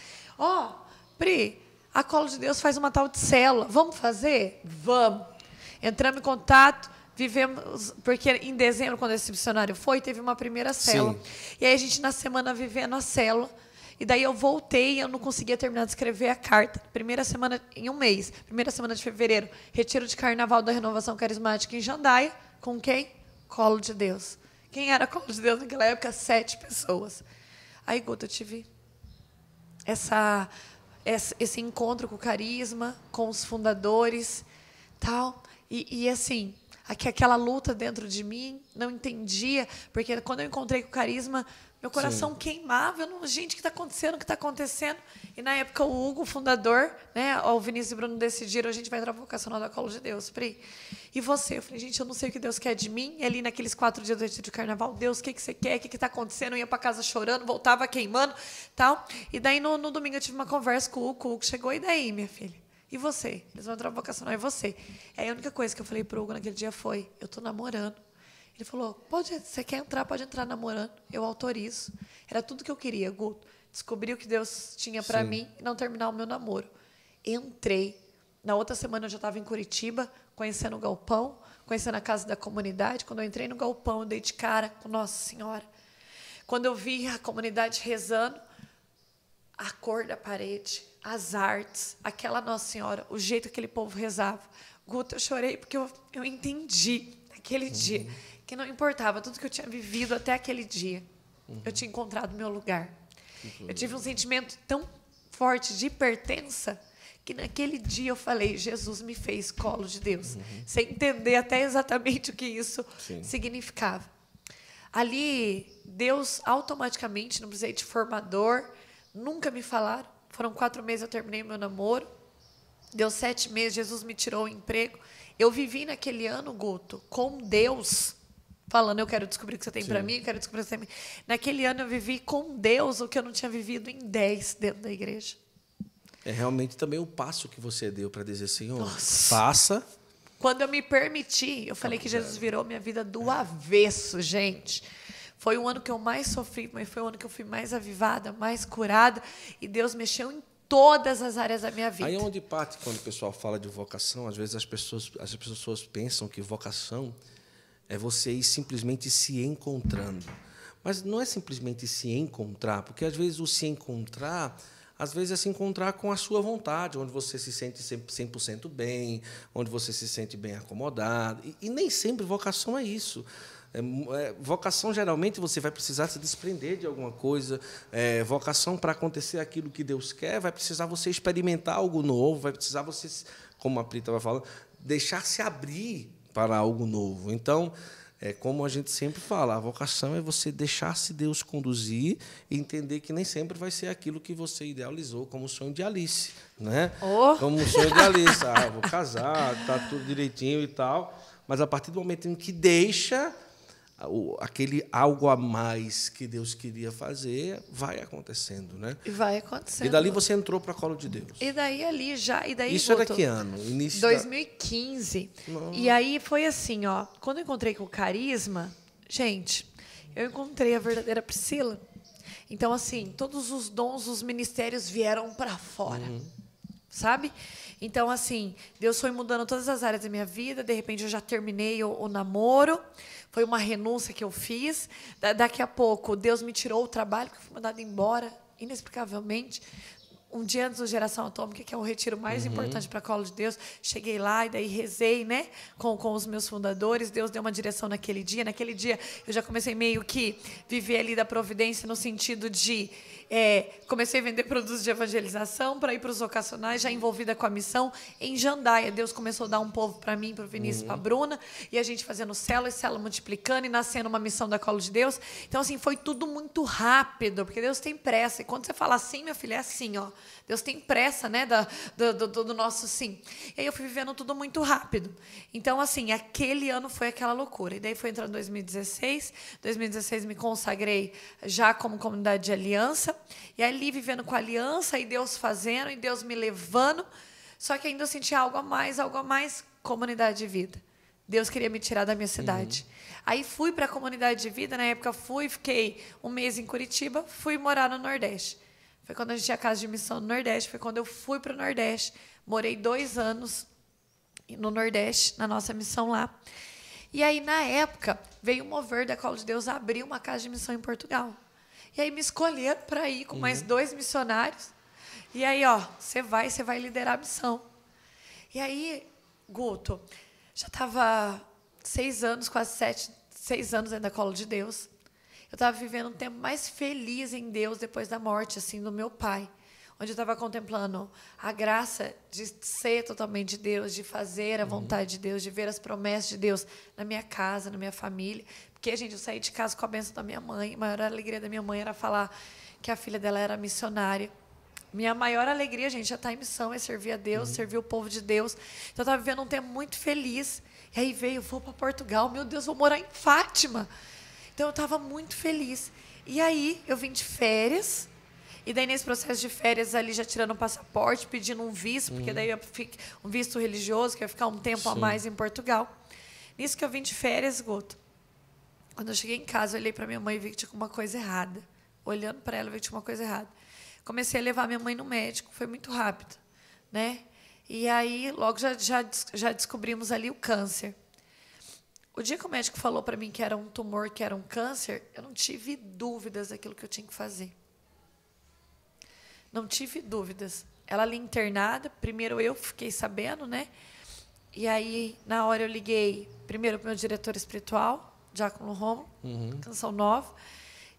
Pri, a Colo de Deus faz uma tal de célula. Vamos fazer? Vamos. Entramos em contato, vivemos... Porque em dezembro, quando esse missionário foi, teve uma primeira célula. E aí a gente, na semana, vivendo a célula. E daí eu voltei e eu não conseguia terminar de escrever a carta. Primeira semana, em um mês. Primeira semana de fevereiro, retiro de carnaval da Renovação Carismática em Jandaia. Com quem? Colo de Deus. Quem era Colo de Deus naquela época? 7 pessoas. Aí, Guto, eu tive esse encontro com o Carisma, com os fundadores, tal. E assim, aquela luta dentro de mim, não entendia, porque quando eu encontrei com o Carisma, meu coração queimava. Gente, o que está acontecendo? O que está acontecendo? E na época o Hugo, o fundador, né, o Vinícius e o Bruno decidiram, a gente vai entrar para o vocacional da Colo de Deus, Pri. E você? Eu falei, gente, eu não sei o que Deus quer de mim. E ali naqueles 4 dias do retiro de carnaval, Deus, o que você quer? O que está acontecendo? Eu ia para casa chorando, voltava queimando, tal. E daí no domingo eu tive uma conversa com o Hugo chegou, e daí, minha filha? E você? Eles vão entrar para o vocacional, e você? Aí a única coisa que eu falei para o Hugo naquele dia foi, eu estou namorando. Ele falou, você quer entrar, pode entrar namorando, eu autorizo. Era tudo que eu queria, Guto. Descobri o que Deus tinha para mim e não terminar o meu namoro. Entrei. Na outra semana eu já estava em Curitiba, conhecendo o galpão, conhecendo a casa da comunidade. Quando eu entrei no galpão, eu dei de cara com Nossa Senhora. Quando eu vi a comunidade rezando, a cor da parede, as artes, aquela Nossa Senhora, o jeito que aquele povo rezava. Guto, eu chorei porque eu entendi naquele dia que não importava tudo que eu tinha vivido até aquele dia. Eu tinha encontrado o meu lugar. Eu tive um sentimento tão forte de pertença que naquele dia eu falei, Jesus me fez Colo de Deus. Sem entender até exatamente o que isso significava. Ali, Deus automaticamente, não precisei de formador, nunca me falaram. Foram 4 meses, eu terminei meu namoro. Deu 7 meses, Jesus me tirou o emprego. Eu vivi naquele ano, Guto, com Deus, falando, eu quero descobrir o que você tem para mim, eu quero descobrir o que você tem para mim. Naquele ano eu vivi com Deus o que eu não tinha vivido em 10 dentro da igreja. É realmente também o passo que você deu para dizer, Senhor, faça Quando eu me permiti, eu falei que Jesus virou minha vida do avesso, gente. Foi o ano que eu mais sofri, mas foi o ano que eu fui mais avivada, mais curada. E Deus mexeu em todas as áreas da minha vida. Aí é onde parte, quando o pessoal fala de vocação, às vezes as pessoas pensam que vocação é você ir simplesmente se encontrando. Mas não é simplesmente se encontrar, porque às vezes o se encontrar, às vezes é se encontrar com a sua vontade, onde você se sente 100% bem, onde você se sente bem acomodado. E nem sempre vocação é isso. Vocação, geralmente, você vai precisar se desprender de alguma coisa. Vocação, para acontecer aquilo que Deus quer, vai precisar você experimentar algo novo, vai precisar você, como a Prita vai falando, deixar se abrir para algo novo. Então, como a gente sempre fala, a vocação é você deixar-se Deus conduzir e entender que nem sempre vai ser aquilo que você idealizou, como o sonho de Alice, né? Como o sonho de Alice. Vou casar, tá tudo direitinho e tal. Mas, a partir do momento em que deixa aquele algo a mais que Deus queria fazer, vai acontecendo, né? E vai acontecendo. E dali você entrou para a colo de Deus. E daí ali já... E daí, isso era que ano? Início 2015. E aí foi assim, ó. Quando eu encontrei com o Carisma, gente, eu encontrei a verdadeira Priscila. Então, assim, todos os dons, os ministérios vieram para fora. Sabe? Então, assim, Deus foi mudando todas as áreas da minha vida. De repente, eu já terminei o namoro. Foi uma renúncia que eu fiz. Daqui a pouco, Deus me tirou o trabalho, porque eu fui mandada embora, inexplicavelmente. Um dia antes do Geração Atômica, que é o retiro mais importante para a Colo de Deus, cheguei lá e daí rezei, né, com os meus fundadores. Deus deu uma direção naquele dia. Naquele dia, eu já comecei meio que viver ali da providência no sentido de... comecei a vender produtos de evangelização para ir para os vocacionais, já envolvida com a missão. Em Jandaia, Deus começou a dar um povo para mim, para o Vinícius e para a Bruna, e a gente fazendo célula multiplicando e nascendo uma missão da Colo de Deus. Então, assim, foi tudo muito rápido, porque Deus tem pressa. E quando você fala assim, meu filho, é assim, ó. Deus tem pressa, né, do nosso sim. E aí eu fui vivendo tudo muito rápido. Então, assim, aquele ano foi aquela loucura. E daí foi entrando 2016. 2016 me consagrei já como comunidade de aliança. E ali vivendo com a aliança, e Deus fazendo, e Deus me levando. Só que ainda eu sentia algo a mais, comunidade de vida. Deus queria me tirar da minha cidade. Aí fui para a comunidade de vida, na época fiquei um mês em Curitiba, fui morar no Nordeste. Foi quando a gente tinha casa de missão no Nordeste, foi quando eu fui para o Nordeste. Morei 2 anos no Nordeste, na nossa missão lá. E aí, na época, veio o mover da Colo de Deus abrir uma casa de missão em Portugal. E aí me escolheram para ir com mais 2 missionários. E aí, ó, você vai liderar a missão. E aí, Guto, já estava 6 anos, quase 6 anos dentro da Colo de Deus. Eu estava vivendo um tempo mais feliz em Deus depois da morte, assim, do meu pai. Onde eu estava contemplando a graça de ser totalmente de Deus, de fazer a vontade de Deus, de ver as promessas de Deus na minha casa, na minha família. Porque, gente, eu saí de casa com a bênção da minha mãe. A maior alegria da minha mãe era falar que a filha dela era missionária. Minha maior alegria, gente, já estar em missão, é servir a Deus, servir o povo de Deus. Então, eu estava vivendo um tempo muito feliz. E aí veio, vou para Portugal. Meu Deus, vou morar em Fátima. Então, eu estava muito feliz. E aí, eu vim de férias. E daí, nesse processo de férias, ali já tirando um passaporte, pedindo um visto, porque daí eu fico um visto religioso, que eu ia ficar um tempo a mais em Portugal. Nisso que eu vim de férias, Guto. Quando eu cheguei em casa, eu olhei para minha mãe e vi que tinha uma coisa errada. Olhando para ela, eu vi que tinha uma coisa errada. Comecei a levar minha mãe no médico, foi muito rápido, né? E aí, logo já descobrimos ali o câncer. O dia que o médico falou para mim que era um tumor, que era um câncer, eu não tive dúvidas daquilo que eu tinha que fazer. Não tive dúvidas. Ela ali internada, primeiro eu fiquei sabendo, né? E aí, na hora, eu liguei primeiro para o meu diretor espiritual, Diácono Romo, Canção Nova,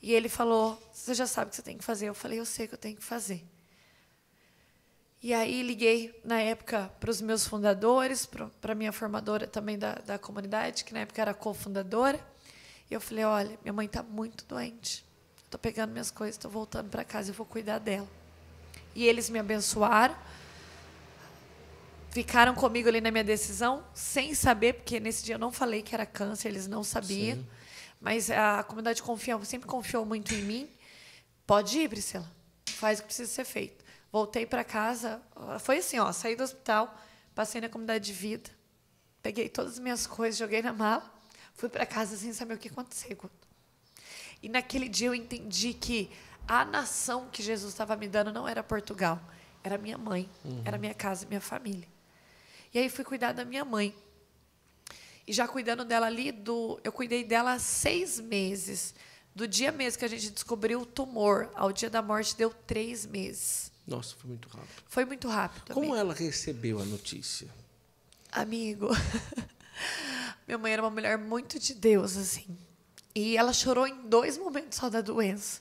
e ele falou, você já sabe o que você tem que fazer? Eu falei, eu sei o que eu tenho que fazer. E aí, liguei, na época, para os meus fundadores, para a minha formadora também da comunidade, que na época era cofundadora, e eu falei, olha, minha mãe está muito doente. Estou pegando minhas coisas, estou voltando para casa, eu vou cuidar dela. E eles me abençoaram, ficaram comigo ali na minha decisão, sem saber, porque nesse dia eu não falei que era câncer, eles não sabiam. Sim. Mas a comunidade sempre confiou muito em mim. Pode ir, Priscila, faz o que precisa ser feito. Voltei para casa, foi assim, ó, saí do hospital, passei na comunidade de vida, Peguei todas as minhas coisas, joguei na mala, fui para casa sem saber o que aconteceu. E naquele dia eu entendi que a nação que Jesus estava me dando não era Portugal, era minha mãe, era minha casa, minha família. E aí fui cuidar da minha mãe. E já cuidando dela ali, eu cuidei dela há 6 meses. Do dia mesmo que a gente descobriu o tumor ao dia da morte, deu 3 meses. Nossa, foi muito rápido. Foi muito rápido. Como ela recebeu a notícia? Amigo, minha mãe era uma mulher muito de Deus, assim. E ela chorou em 2 momentos só da doença.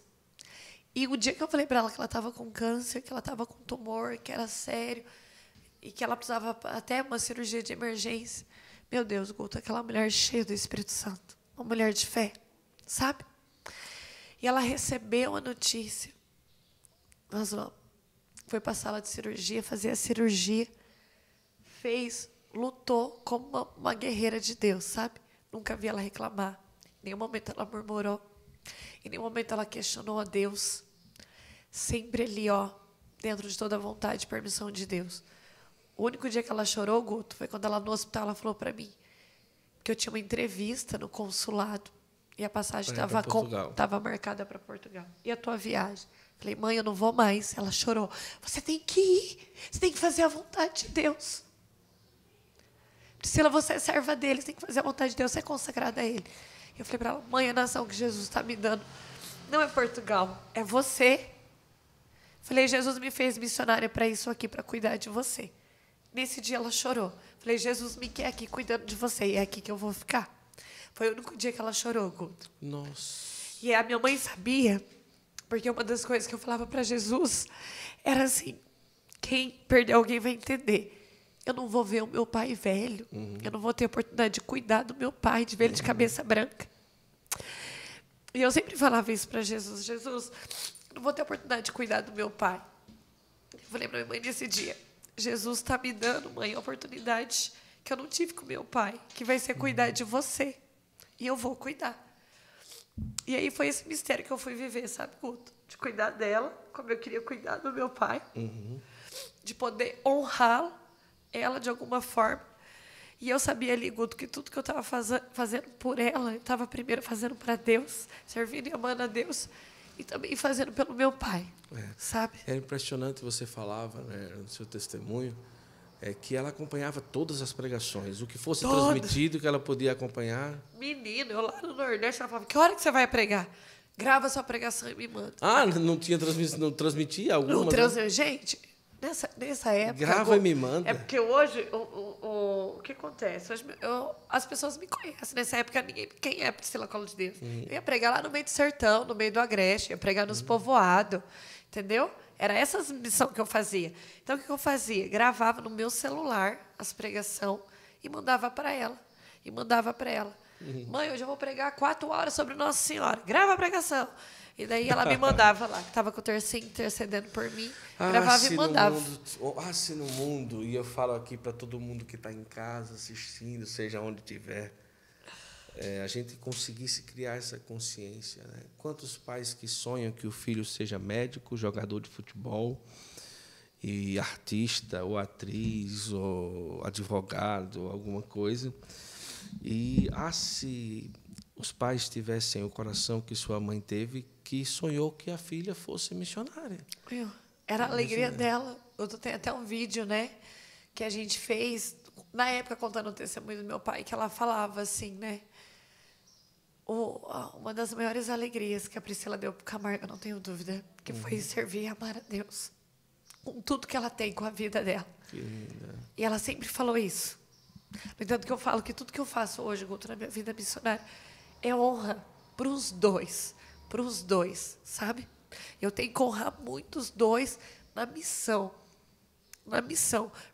E o dia que eu falei para ela que ela estava com câncer, que ela estava com tumor, que era sério, e que ela precisava até uma cirurgia de emergência. Meu Deus, Guto, aquela mulher cheia do Espírito Santo. Uma mulher de fé, sabe? E ela recebeu a notícia. Nós foi para a sala de cirurgia, fazer a cirurgia. Fez, lutou como uma guerreira de Deus, sabe? Nunca vi ela reclamar. Em nenhum momento ela murmurou. Em nenhum momento ela questionou a Deus. Sempre ali, dentro de toda a vontade e permissão de Deus. O único dia que ela chorou, Guto, foi quando ela no hospital ela falou para mim que eu tinha uma entrevista no consulado e a passagem estava marcada para Portugal. E a tua viagem? Falei, mãe, eu não vou mais. Ela chorou. Você tem que ir. Você tem que fazer a vontade de Deus. Priscila, você é serva dele. Você tem que fazer a vontade de Deus. Você é consagrada a ele. Eu falei para ela, mãe, a nação que Jesus está me dando não é Portugal, é você. Falei, Jesus me fez missionária para isso aqui, para cuidar de você. Nesse dia ela chorou. Falei, Jesus me quer aqui cuidando de você e é aqui que eu vou ficar. Foi o único dia que ela chorou, Guto. Nossa. E a minha mãe sabia, porque uma das coisas que eu falava para Jesus era assim, quem perder alguém vai entender. Eu não vou ver o meu pai velho. Eu não vou ter a oportunidade de cuidar do meu pai, de ver ele de cabeça branca. E eu sempre falava isso para Jesus. Jesus, eu não vou ter a oportunidade de cuidar do meu pai. Eu falei para minha mãe nesse dia, Jesus está me dando, mãe, a oportunidade que eu não tive com meu pai, que vai ser cuidar de você. E eu vou cuidar. E aí foi esse mistério que eu fui viver, sabe, Guto? De cuidar dela, como eu queria cuidar do meu pai. De poder honrar ela de alguma forma. E eu sabia ali, Guto, que tudo que eu estava fazendo por ela, eu estava primeiro fazendo para Deus, servindo e amando a Deus, e também fazendo pelo meu pai, sabe? Era impressionante, você falava, né, no seu testemunho, que ela acompanhava todas as pregações. O que fosse transmitido, que ela podia acompanhar. Menino, eu lá no Nordeste, ela falava, que hora que você vai pregar? Grava sua pregação e me manda. Ah, não tinha não transmitia alguma? Não gente, nessa época... Grava e me manda. É porque hoje, o que acontece? Hoje, as pessoas me conhecem. Nessa época, quem é Priscila Colo de Deus? Eu ia pregar lá no meio do sertão, no meio do Agreste, ia pregar nos povoados, entendeu? Era essa missão que eu fazia. Então, o que eu fazia? Gravava no meu celular as pregações e mandava para ela. Mãe, hoje eu vou pregar 4 horas sobre Nossa Senhora. Grava a pregação. E daí ela me mandava lá, que estava com o terceiro intercedendo por mim. Gravava e mandava. Se no mundo, e eu falo aqui para todo mundo que está em casa assistindo, seja onde estiver, a gente conseguisse criar essa consciência, né? Quantos pais que sonham que o filho seja médico, jogador de futebol, e artista, ou atriz, ou advogado, alguma coisa. E se os pais tivessem o coração que sua mãe teve, que sonhou que a filha fosse missionária. Era a alegria dela. Eu tenho até um vídeo, né, que a gente fez, na época, contando o testemunho do meu pai, que ela falava assim, né, uma das maiores alegrias que a Priscila deu para o Camargo, eu não tenho dúvida, que foi servir e amar a Deus. Com tudo que ela tem, com a vida dela. Que linda. E ela sempre falou isso. No entanto, que eu falo que tudo que eu faço hoje, Guto, na minha vida missionária, é honra para os dois, sabe? Eu tenho que honrar muito os dois na missão,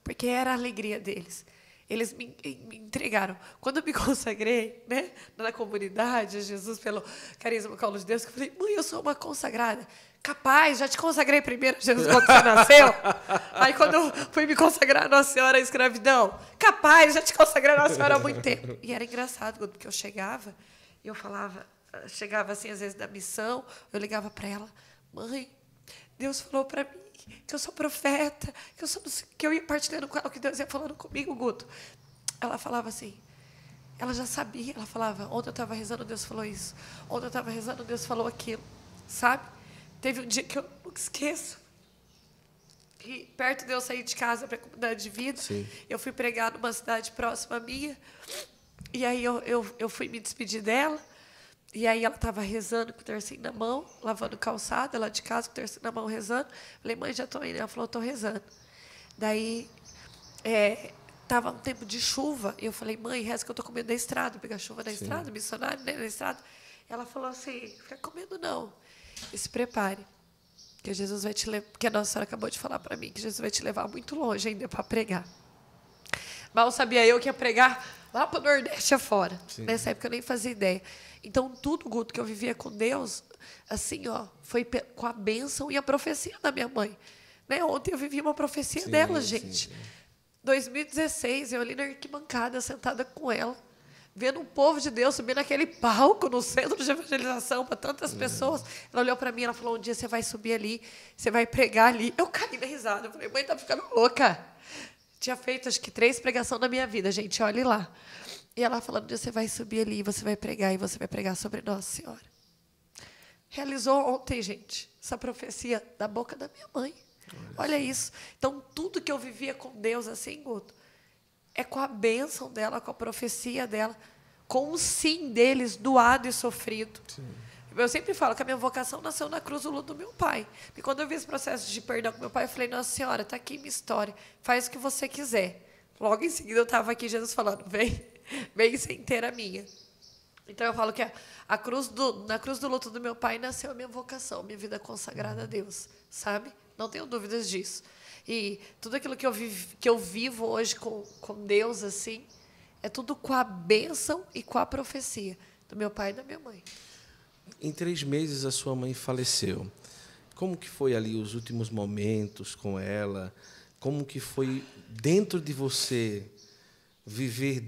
porque era a alegria deles. Eles me entregaram. Quando eu me consagrei, né, na comunidade, Jesus, pelo carisma Colo de Deus, eu falei, mãe, eu sou uma consagrada. Capaz, já te consagrei primeiro, Jesus, quando você nasceu. Aí, quando eu fui me consagrar a Nossa Senhora à escravidão, capaz, já te consagrei a Nossa Senhora há muito tempo. E era engraçado, porque eu chegava, e eu falava, chegava assim, às vezes, da missão, eu ligava para ela, mãe, Deus falou para mim que eu sou profeta, que eu ia partilhando com ela o que Deus ia falando comigo, Guto. ela falava assim, ela já sabia, ela falava, ontem eu estava rezando, Deus falou isso. Ontem eu estava rezando, Deus falou aquilo. Sabe? Teve um dia que eu nunca esqueço. Que perto de eu sair de casa para a comunidade de vida, sim, eu fui pregar numa cidade próxima à minha. E aí eu fui me despedir dela. E aí ela estava rezando com o tercinho na mão, lavando calçada, lá de casa com o tercinho na mão rezando. Falei, mãe, já estou indo. Ela falou, estou rezando. Daí, estava um tempo de chuva. E eu falei, mãe, reza que eu estou com medo da estrada. Pegar chuva na estrada, missionário, né, na estrada. Ela falou assim, fica com medo não. E se prepare. Que Jesus vai te levar. Porque a Nossa Senhora acabou de falar para mim que Jesus vai te levar muito longe ainda para pregar. Mal sabia eu que ia pregar lá para o Nordeste afora. Sim. Nessa época eu nem fazia ideia. Então, tudo, Guto, que eu vivia com Deus, assim, ó, foi com a bênção e a profecia da minha mãe. Né? Ontem eu vivi uma profecia dela, gente. 2016, eu ali na arquibancada, sentada com ela, vendo um povo de Deus subir naquele palco no centro de evangelização para tantas pessoas. Ela olhou para mim, ela falou, um dia você vai subir ali, você vai pregar ali. Eu caí na risada, eu falei, mãe, tá ficando louca. Tinha feito, acho que 3 pregações na minha vida, gente, olhe lá. E ela falando, um dia você vai subir ali, você vai pregar, e você vai pregar sobre Nossa Senhora. Realizou ontem, gente, essa profecia da boca da minha mãe. Olha isso. Então, tudo que eu vivia com Deus, assim, Guto, é com a bênção dela, com a profecia dela, com o sim deles, doado e sofrido. Sim. Eu sempre falo que a minha vocação nasceu na cruz do luto do meu pai. E quando eu vi esse processo de perdão com meu pai, eu falei, Nossa Senhora, está aqui minha história, faz o que você quiser. Logo em seguida, eu estava aqui, Jesus falando, vem ser inteira minha. Então, eu falo que na cruz do luto do meu pai nasceu a minha vocação, minha vida consagrada a Deus, sabe? Não tenho dúvidas disso. E tudo aquilo que eu vivo hoje com Deus, assim, é tudo com a bênção e com a profecia do meu pai e da minha mãe. Em 3 meses, a sua mãe faleceu. Como que foi ali os últimos momentos com ela? Como que foi dentro de você viver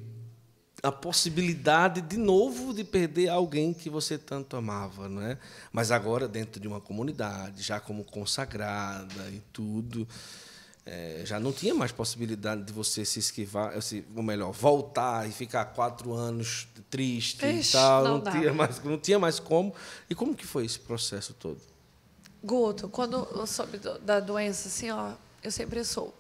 a possibilidade, de novo, de perder alguém que você tanto amava, não é? Mas agora dentro de uma comunidade, já como consagrada e tudo, já não tinha mais possibilidade de você se esquivar, ou melhor, voltar e ficar 4 anos triste e tal, não tinha mais como. E como que foi esse processo todo? Guto, quando eu soube da doença, assim, ó, eu sempre soube.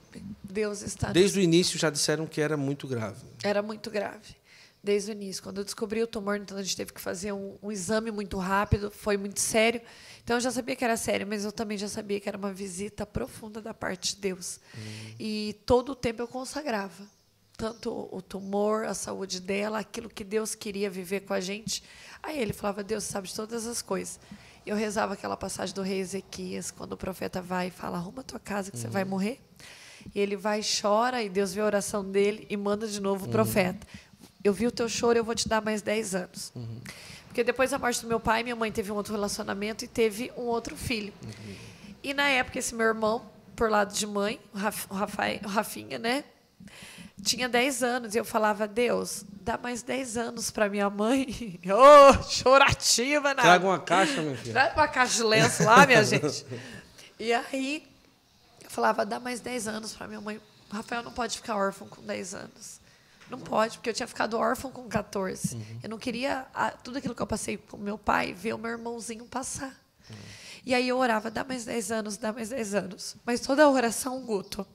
Deus está... Desde o início já disseram que era muito grave. Era muito grave. Desde o início. Quando eu descobri o tumor, então a gente teve que fazer um exame muito rápido, foi muito sério. Então eu já sabia que era sério, mas eu também já sabia que era uma visita profunda da parte de Deus. E todo o tempo eu consagrava. Tanto o tumor, a saúde dela, aquilo que Deus queria viver com a gente. Aí ele falava, Deus sabe de todas as coisas. Eu rezava aquela passagem do rei Ezequias, quando o profeta vai e fala, arruma a tua casa que você vai morrer. E ele vai e chora, e Deus vê a oração dele e manda de novo o profeta. Eu vi o teu choro, eu vou te dar mais 10 anos. Porque depois da morte do meu pai, minha mãe teve um outro relacionamento e teve um outro filho. E na época, esse meu irmão, por lado de mãe, o Rafinha, né? Tinha 10 anos. E eu falava, Deus, dá mais 10 anos para minha mãe. Ô, chorativa, nada. Traga uma caixa, minha filha. Traga uma caixa de lenço lá, minha gente. E aí, eu falava, dá mais 10 anos para minha mãe. O Rafael não pode ficar órfão com 10 anos. Não pode, porque eu tinha ficado órfão com 14. Eu não queria, tudo aquilo que eu passei com meu pai, ver o meu irmãozinho passar. E aí eu orava, dá mais 10 anos, dá mais 10 anos. Mas toda a oração, Guto.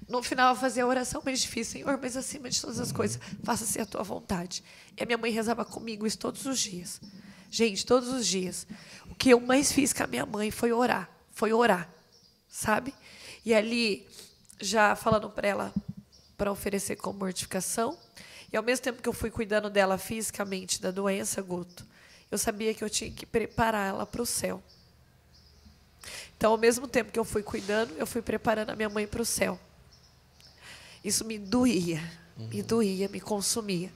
No final, eu fazia a oração mais difícil. Senhor, mas acima de todas as coisas, faça-se a tua vontade. E a minha mãe rezava comigo isso todos os dias. Gente, todos os dias. O que eu mais fiz com a minha mãe foi orar. Sabe? E ali, já falando para ela, para oferecer como mortificação. E, ao mesmo tempo que eu fui cuidando dela fisicamente da doença, Guto, eu sabia que eu tinha que preparar ela para o céu. Então, ao mesmo tempo que eu fui cuidando, eu fui preparando a minha mãe para o céu. Isso me doía, me consumia.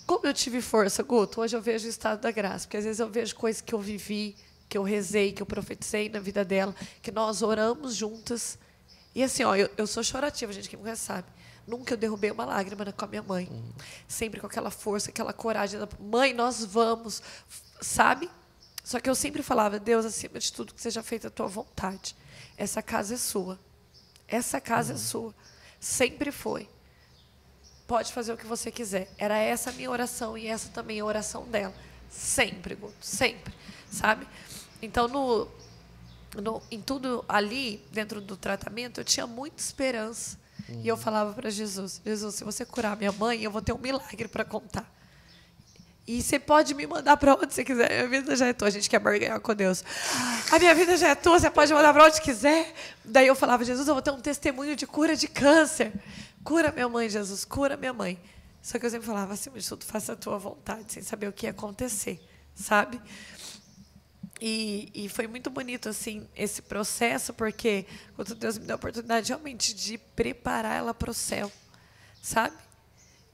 Como eu tive força, Guto, hoje eu vejo o estado da graça, porque às vezes eu vejo coisas que eu vivi, que eu rezei, que eu profetizei na vida dela, que nós oramos juntas. E assim, ó, eu sou chorativa, gente, quem me conhece sabe. Nunca eu derrubei uma lágrima com a minha mãe. Sempre com aquela força, aquela coragem. Mãe, nós vamos, sabe? Só que eu sempre falava, Deus, acima de tudo, que seja feita a tua vontade. Essa casa é sua. Essa casa é sua. Sempre foi. pode fazer o que você quiser. Era essa a minha oração e essa também a oração dela. Sempre, Guto, sempre, sabe? Então, em tudo ali, dentro do tratamento, eu tinha muita esperança. E eu falava para Jesus, Jesus, se você curar minha mãe, eu vou ter um milagre para contar. E você pode me mandar para onde você quiser. A minha vida já é tua. A gente quer barganhar com Deus. A minha vida já é tua. Você pode mandar para onde quiser. Daí eu falava, Jesus, eu vou ter um testemunho de cura de câncer. Cura minha mãe, Jesus. Cura minha mãe. Só que eu sempre falava, acima de tudo, faça a tua vontade, sem saber o que ia acontecer, sabe? E foi muito bonito, assim, esse processo, porque quando Deus me deu a oportunidade realmente de preparar ela para o céu, sabe?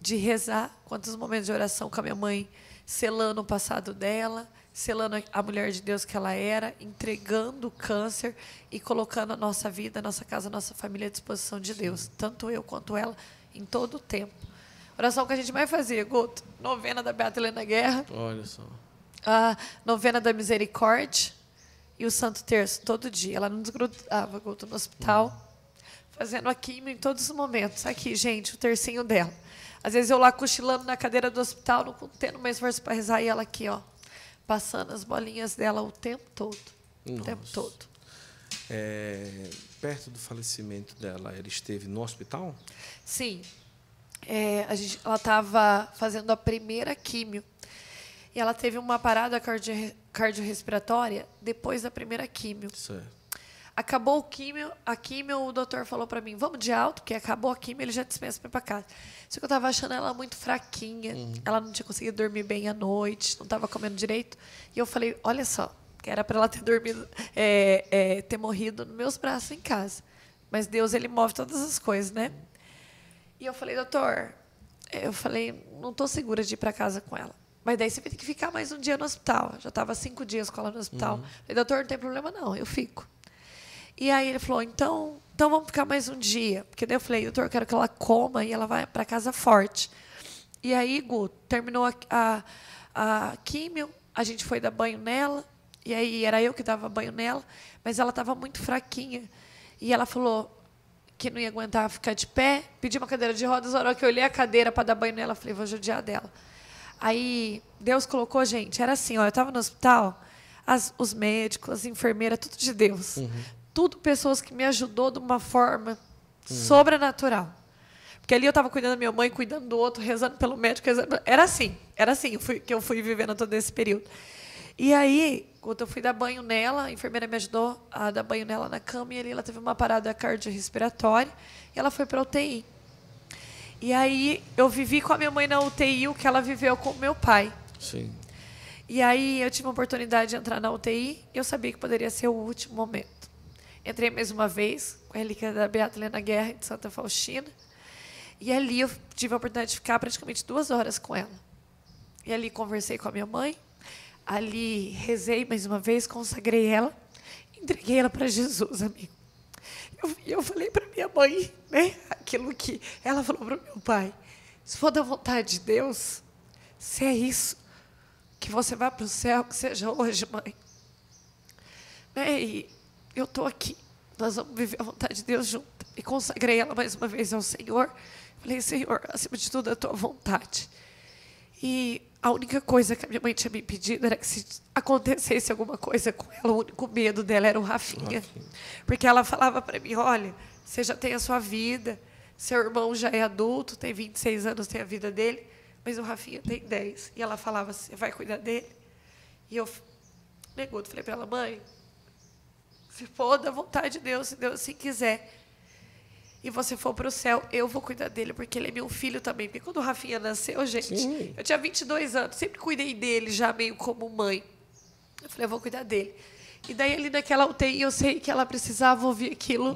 De rezar, quantos momentos de oração com a minha mãe, selando o passado dela, selando a mulher de Deus que ela era, entregando o câncer e colocando a nossa vida, a nossa casa, a nossa família à disposição de Deus. Tanto eu quanto ela, em todo o tempo. Oração que a gente mais fazia, Guto, novena da Beata Helena Guerra. Olha só. A novena da Misericórdia e o Santo Terço, todo dia. Ela não desgrudava, Guto, no hospital, fazendo a químio em todos os momentos. Aqui, gente, o tercinho dela. Às vezes eu lá cochilando na cadeira do hospital, não tendo mais força para rezar, e ela aqui, ó, passando as bolinhas dela o tempo todo. Nossa. O tempo todo. Perto do falecimento dela, ela esteve no hospital? Sim. Ela estava fazendo a primeira químio. E ela teve uma parada cardiorrespiratória depois da primeira químio. Certo. Acabou a químio, o doutor falou para mim, vamos de alto, porque acabou a químio, ele já dispensa para ir para casa. Só que eu estava achando ela muito fraquinha, ela não tinha conseguido dormir bem à noite, não estava comendo direito. E eu falei, olha só, que era para ela ter dormido, ter morrido nos meus braços em casa. Mas Deus, ele move todas as coisas, né? E eu falei, doutor, não estou segura de ir para casa com ela. Mas daí você vai ter que ficar mais um dia no hospital. Já estava 5 dias com ela no hospital. Falei, doutor, não tem problema não, eu fico. E aí ele falou, então vamos ficar mais um dia. Porque daí eu falei, doutor, eu quero que ela coma e ela vai para casa forte. E aí, Guto, terminou a químio, a gente foi dar banho nela. E aí era eu que dava banho nela. Mas ela estava muito fraquinha. E ela falou que não ia aguentar ficar de pé. Pedi uma cadeira de rodas. Na hora que eu olhei a cadeira para dar banho nela, eu falei, vou judiar dela. Aí Deus colocou, gente, era assim, ó, eu estava no hospital, os médicos, as enfermeiras, tudo de Deus. Tudo pessoas que me ajudou de uma forma sobrenatural. Porque ali eu estava cuidando da minha mãe, cuidando do outro, rezando pelo médico. Era assim que eu fui vivendo todo esse período. E aí, quando eu fui dar banho nela, a enfermeira me ajudou a dar banho nela na cama, e ali ela teve uma parada cardiorrespiratória, e ela foi para a UTI. E aí eu vivi com a minha mãe na UTI o que ela viveu com o meu pai. Sim. E aí eu tive a oportunidade de entrar na UTI e eu sabia que poderia ser o último momento. Entrei mais uma vez com a relíquia da Beata Helena Guerra de Santa Faustina. E ali eu tive a oportunidade de ficar praticamente 2 horas com ela. E ali conversei com a minha mãe. Ali rezei mais uma vez, consagrei ela. Entreguei ela para Jesus, amigo. Eu falei para minha mãe, né, aquilo que ela falou para o meu pai. Se for da vontade de Deus, se é isso, que você vá para o céu, que seja hoje, mãe. Né, e eu estou aqui. Nós vamos viver a vontade de Deus junto. E consagrei ela mais uma vez ao Senhor. Falei, Senhor, acima de tudo, a tua vontade. E a única coisa que a minha mãe tinha me pedido era que se acontecesse alguma coisa com ela, o único medo dela era o Rafinha. Porque ela falava para mim, olha, você já tem a sua vida, seu irmão já é adulto, tem 26 anos, tem a vida dele, mas o Rafinha tem 10. E ela falava, você vai cuidar dele? E eu negou, falei para ela, mãe, se for da vontade de Deus, se Deus assim quiser, e você for para o céu, eu vou cuidar dele, porque ele é meu filho também. Porque quando o Rafinha nasceu, gente, eu tinha 22 anos, sempre cuidei dele já meio como mãe. Eu falei, eu vou cuidar dele. E daí, ali naquela UTI, eu sei que ela precisava ouvir aquilo,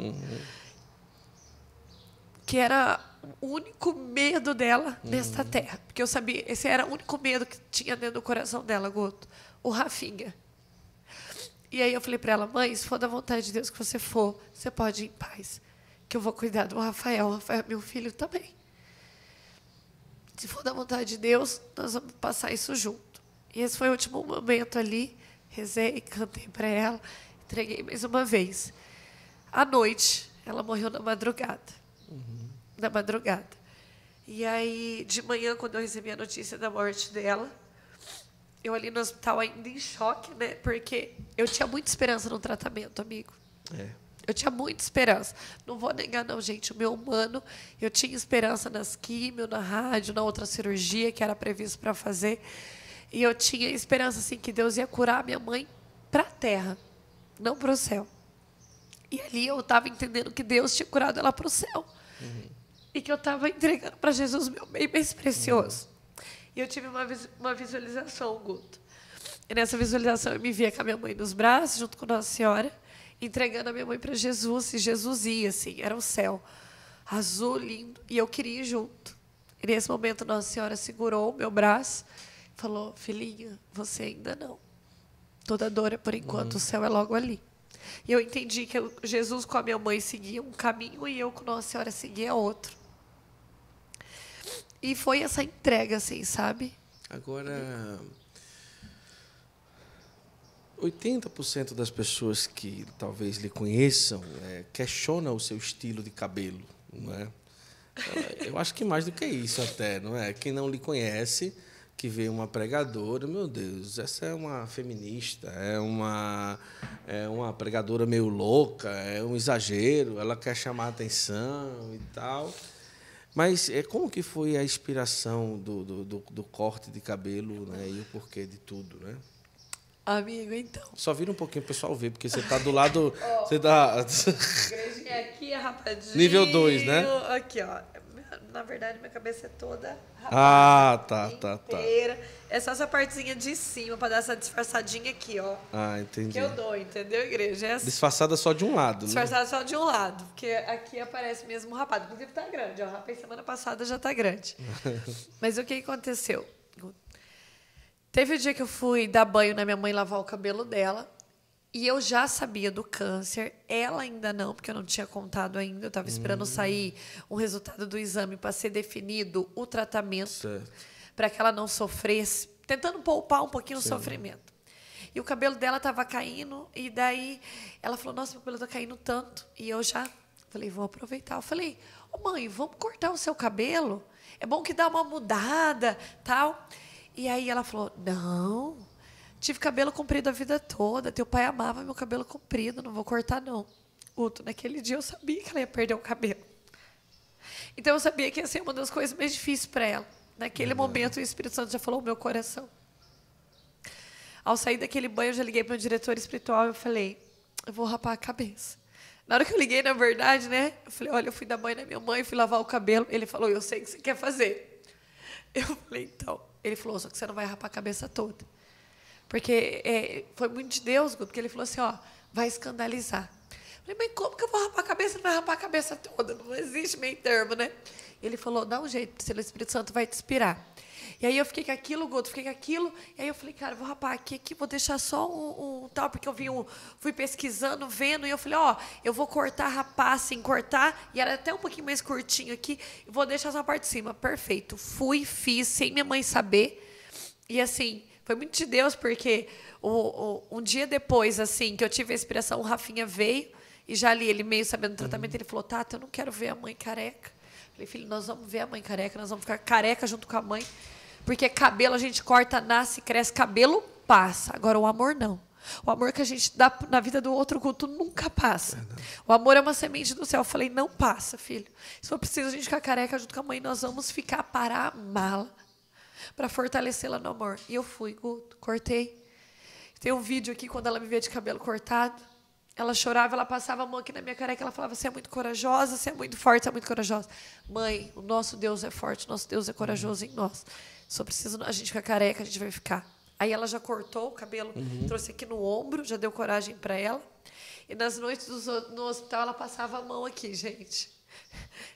que era o único medo dela nesta terra. Porque eu sabia, esse era o único medo que tinha dentro do coração dela, Guto, o Rafinha. E aí eu falei para ela, mãe, se for da vontade de Deus que você for, você pode ir em paz. Que eu vou cuidar do Rafael. O Rafael é meu filho também. Se for da vontade de Deus, nós vamos passar isso junto. E esse foi o último momento ali. Rezei, cantei para ela, entreguei mais uma vez. À noite, ela morreu na madrugada. Na madrugada. E aí, de manhã, quando eu recebi a notícia da morte dela, eu ali no hospital ainda em choque, né? Porque eu tinha muita esperança no tratamento, amigo. Eu tinha muita esperança. Não vou negar, não, gente. O meu humano, eu tinha esperança nas químio, na rádio, na outra cirurgia que era previsto para fazer. E eu tinha esperança, assim, que Deus ia curar a minha mãe para a terra, não para o céu. E ali eu estava entendendo que Deus tinha curado ela para o céu. E que eu estava entregando para Jesus o meu bem mais precioso. E eu tive uma visualização, Guto. E nessa visualização eu me via com a minha mãe nos braços, junto com Nossa Senhora, entregando a minha mãe para Jesus. E Jesus ia, assim, era o céu. Azul, lindo. E eu queria ir junto. E nesse momento Nossa Senhora segurou o meu braço e falou, filhinha, você ainda não. Toda dor é por enquanto, o céu é logo ali. E eu entendi que Jesus com a minha mãe seguia um caminho e eu com Nossa Senhora seguia outro. E foi essa entrega, assim, sabe? Agora, 80% das pessoas que talvez lhe conheçam questionam o seu estilo de cabelo, não é? Eu acho que mais do que isso até, não é? Quem não lhe conhece, que vê uma pregadora, meu Deus, essa é uma feminista, é uma pregadora meio louca, é um exagero, ela quer chamar a atenção e tal. Mas como que foi a inspiração do corte de cabelo, né, e o porquê de tudo, né? Amigo, então. Só vira um pouquinho o pessoal ver, porque você está do lado... Você tá... Igrejinha aqui, rapadinho. Nível 2, né? Aqui, ó. Na verdade, minha cabeça é toda rapada. inteira. É só essa partezinha de cima, para dar essa disfarçadinha aqui, ó. Entendi. Que eu dou, entendeu, igreja? É assim. Disfarçada só de um lado, Disfarçada só de um lado, porque aqui aparece mesmo rapado. Inclusive tá grande, ó. Rapaz, semana passada já tá grande. Mas o que aconteceu? Teve o dia que eu fui dar banho na minha mãe, lavar o cabelo dela. E eu já sabia do câncer, ela ainda não, porque eu não tinha contado ainda. Eu estava esperando sair um resultado do exame para ser definido o tratamento, para que ela não sofresse, tentando poupar um pouquinho o sofrimento. E o cabelo dela estava caindo, e daí ela falou, nossa, meu cabelo está caindo tanto. E eu já falei, vou aproveitar. Eu falei, mãe, vamos cortar o seu cabelo? É bom que dá uma mudada, tal. E aí ela falou, não... Tive cabelo comprido a vida toda. Teu pai amava meu cabelo comprido. Não vou cortar, não. Guto, naquele dia eu sabia que ela ia perder o cabelo. Então eu sabia que ia ser uma das coisas mais difíceis para ela. Naquele momento o Espírito Santo já falou no meu coração. Ao sair daquele banho eu já liguei para o diretor espiritual e eu falei, eu vou rapar a cabeça. Na hora que eu liguei, na verdade, né? Eu falei, olha, eu fui dar banho na minha mãe, fui lavar o cabelo. Ele falou, eu sei o que você quer fazer. Eu falei, então. Ele falou, só que você não vai rapar a cabeça toda. Porque foi muito de Deus, porque ele falou assim, ó, vai escandalizar. Eu falei, mas como que eu vou rapar a cabeça? Não vai rapar a cabeça toda, não existe meio termo, né? Ele falou, dá um jeito, o Espírito Santo vai te inspirar. E aí eu fiquei com aquilo, Guto, fiquei com aquilo, e aí eu falei, cara, vou rapar aqui, vou deixar só um tal, porque eu fui pesquisando, vendo, e eu falei, ó, eu vou cortar, rapar, assim, cortar, e era até um pouquinho mais curtinho aqui, e vou deixar só a parte de cima. Perfeito. Fui, fiz, sem minha mãe saber, e assim... Foi muito de Deus, porque um dia depois, assim, que eu tive a inspiração, o Rafinha veio, e já ali, ele meio sabendo do tratamento, ele falou, Tata, eu não quero ver a mãe careca. Eu falei, filho, nós vamos ver a mãe careca, nós vamos ficar careca junto com a mãe, porque cabelo a gente corta, nasce, cresce, cabelo passa. Agora, o amor não. O amor que a gente dá na vida do outro culto nunca passa. O amor é uma semente do céu. Eu falei, não passa, filho. Se for preciso a gente ficar careca junto com a mãe, nós vamos ficar para amá-la, para fortalecê-la no amor. E eu fui, Guto, cortei. Tem um vídeo aqui, quando ela me via de cabelo cortado, ela chorava, ela passava a mão aqui na minha careca, ela falava, você é muito corajosa, você é muito forte, você é muito corajosa. Mãe, o nosso Deus é forte, o nosso Deus é corajoso em nós. Só precisa a gente ficar careca, a gente vai ficar. Aí ela já cortou o cabelo, trouxe aqui no ombro, já deu coragem para ela. E nas noites no hospital, ela passava a mão aqui, gente.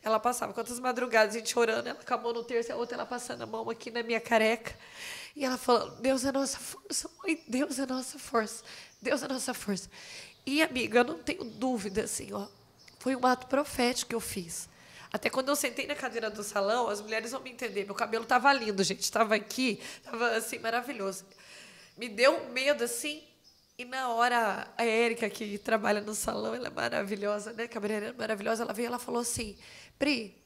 Ela passava, quantas madrugadas, a gente orando, ela com a mão no terço, a outra ela passando a mão aqui na minha careca. E ela falando, Deus é nossa força, mãe, Deus é nossa força, Deus é nossa força. E, amiga, eu não tenho dúvida, assim, ó, foi um ato profético que eu fiz. Até quando eu sentei na cadeira do salão, as mulheres vão me entender, meu cabelo estava lindo, gente, estava aqui, estava, assim, maravilhoso. Me deu um medo, assim, e na hora, a Érica, que trabalha no salão, ela é maravilhosa, né? Cabeleireira maravilhosa, ela veio e ela falou assim, Pri,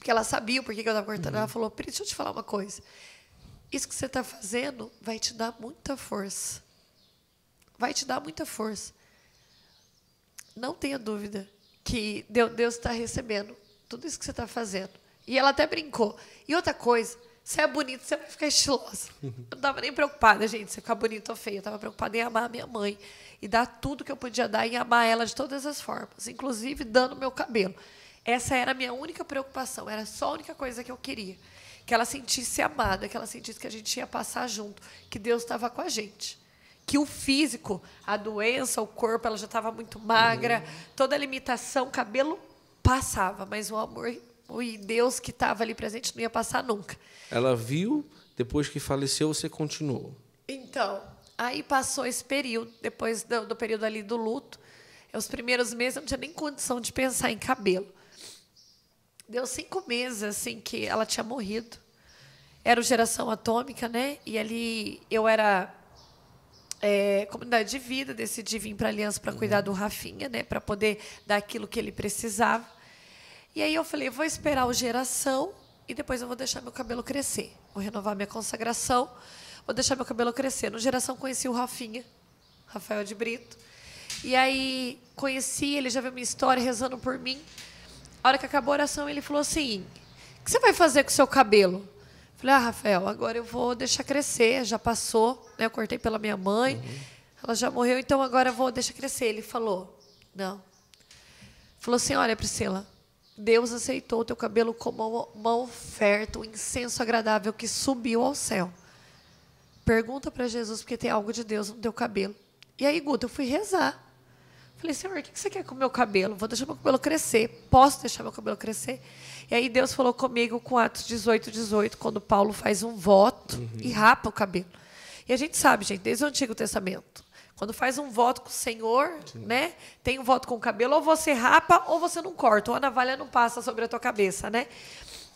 Porque ela sabia o porquê que eu estava cortando. Ela falou, Pri, deixa eu te falar uma coisa. Isso que você está fazendo vai te dar muita força. Vai te dar muita força. Não tenha dúvida que Deus está recebendo tudo isso que você está fazendo. E ela até brincou. E outra coisa, você é bonita, você vai ficar estilosa. Eu não estava nem preocupada, gente, se ficar bonita ou feia. Eu estava preocupada em amar a minha mãe. E dar tudo que eu podia dar e amar ela de todas as formas. Inclusive dando meu cabelo. Essa era a minha única preocupação. Era só a única coisa que eu queria. Que ela sentisse amada, que ela sentisse que a gente ia passar junto. Que Deus estava com a gente. Que o físico, a doença, o corpo, ela já estava muito magra. Toda a limitação, o cabelo passava. Mas o amor e Deus que estava ali presente não ia passar nunca. Ela viu, depois que faleceu, você continuou. Então, aí passou esse período, depois do período ali do luto. Os primeiros meses eu não tinha nem condição de pensar em cabelo. Deu 5 meses, assim, que ela tinha morrido. Era o Geração Atômica, né? E ali eu era comunidade de vida, decidi vir para a Aliança para cuidar do Rafinha, né? Para poder dar aquilo que ele precisava. E aí eu falei, vou esperar o Geração e depois eu vou deixar meu cabelo crescer. Vou renovar minha consagração, vou deixar meu cabelo crescer. No Geração conheci o Rafinha, Rafael de Brito. E aí conheci, ele já viu minha história rezando por mim. A hora que acabou a oração, ele falou assim, o que você vai fazer com o seu cabelo? Eu falei, Rafael, agora eu vou deixar crescer, já passou, né? Eu cortei pela minha mãe, ela já morreu, então agora eu vou deixar crescer. Ele falou, não. Falou assim, olha, Priscila, Deus aceitou o teu cabelo como uma oferta, um incenso agradável que subiu ao céu. Pergunta para Jesus, porque tem algo de Deus no teu cabelo. E aí, Guta, eu fui rezar. Falei, Senhor, o que você quer com o meu cabelo? Vou deixar meu cabelo crescer. Posso deixar meu cabelo crescer? E aí Deus falou comigo com Atos 18, quando Paulo faz um voto e rapa o cabelo. E a gente sabe, gente, desde o Antigo Testamento, quando faz um voto com o Senhor, né? Tem um voto com o cabelo, ou você rapa ou você não corta, ou a navalha não passa sobre a tua cabeça, né?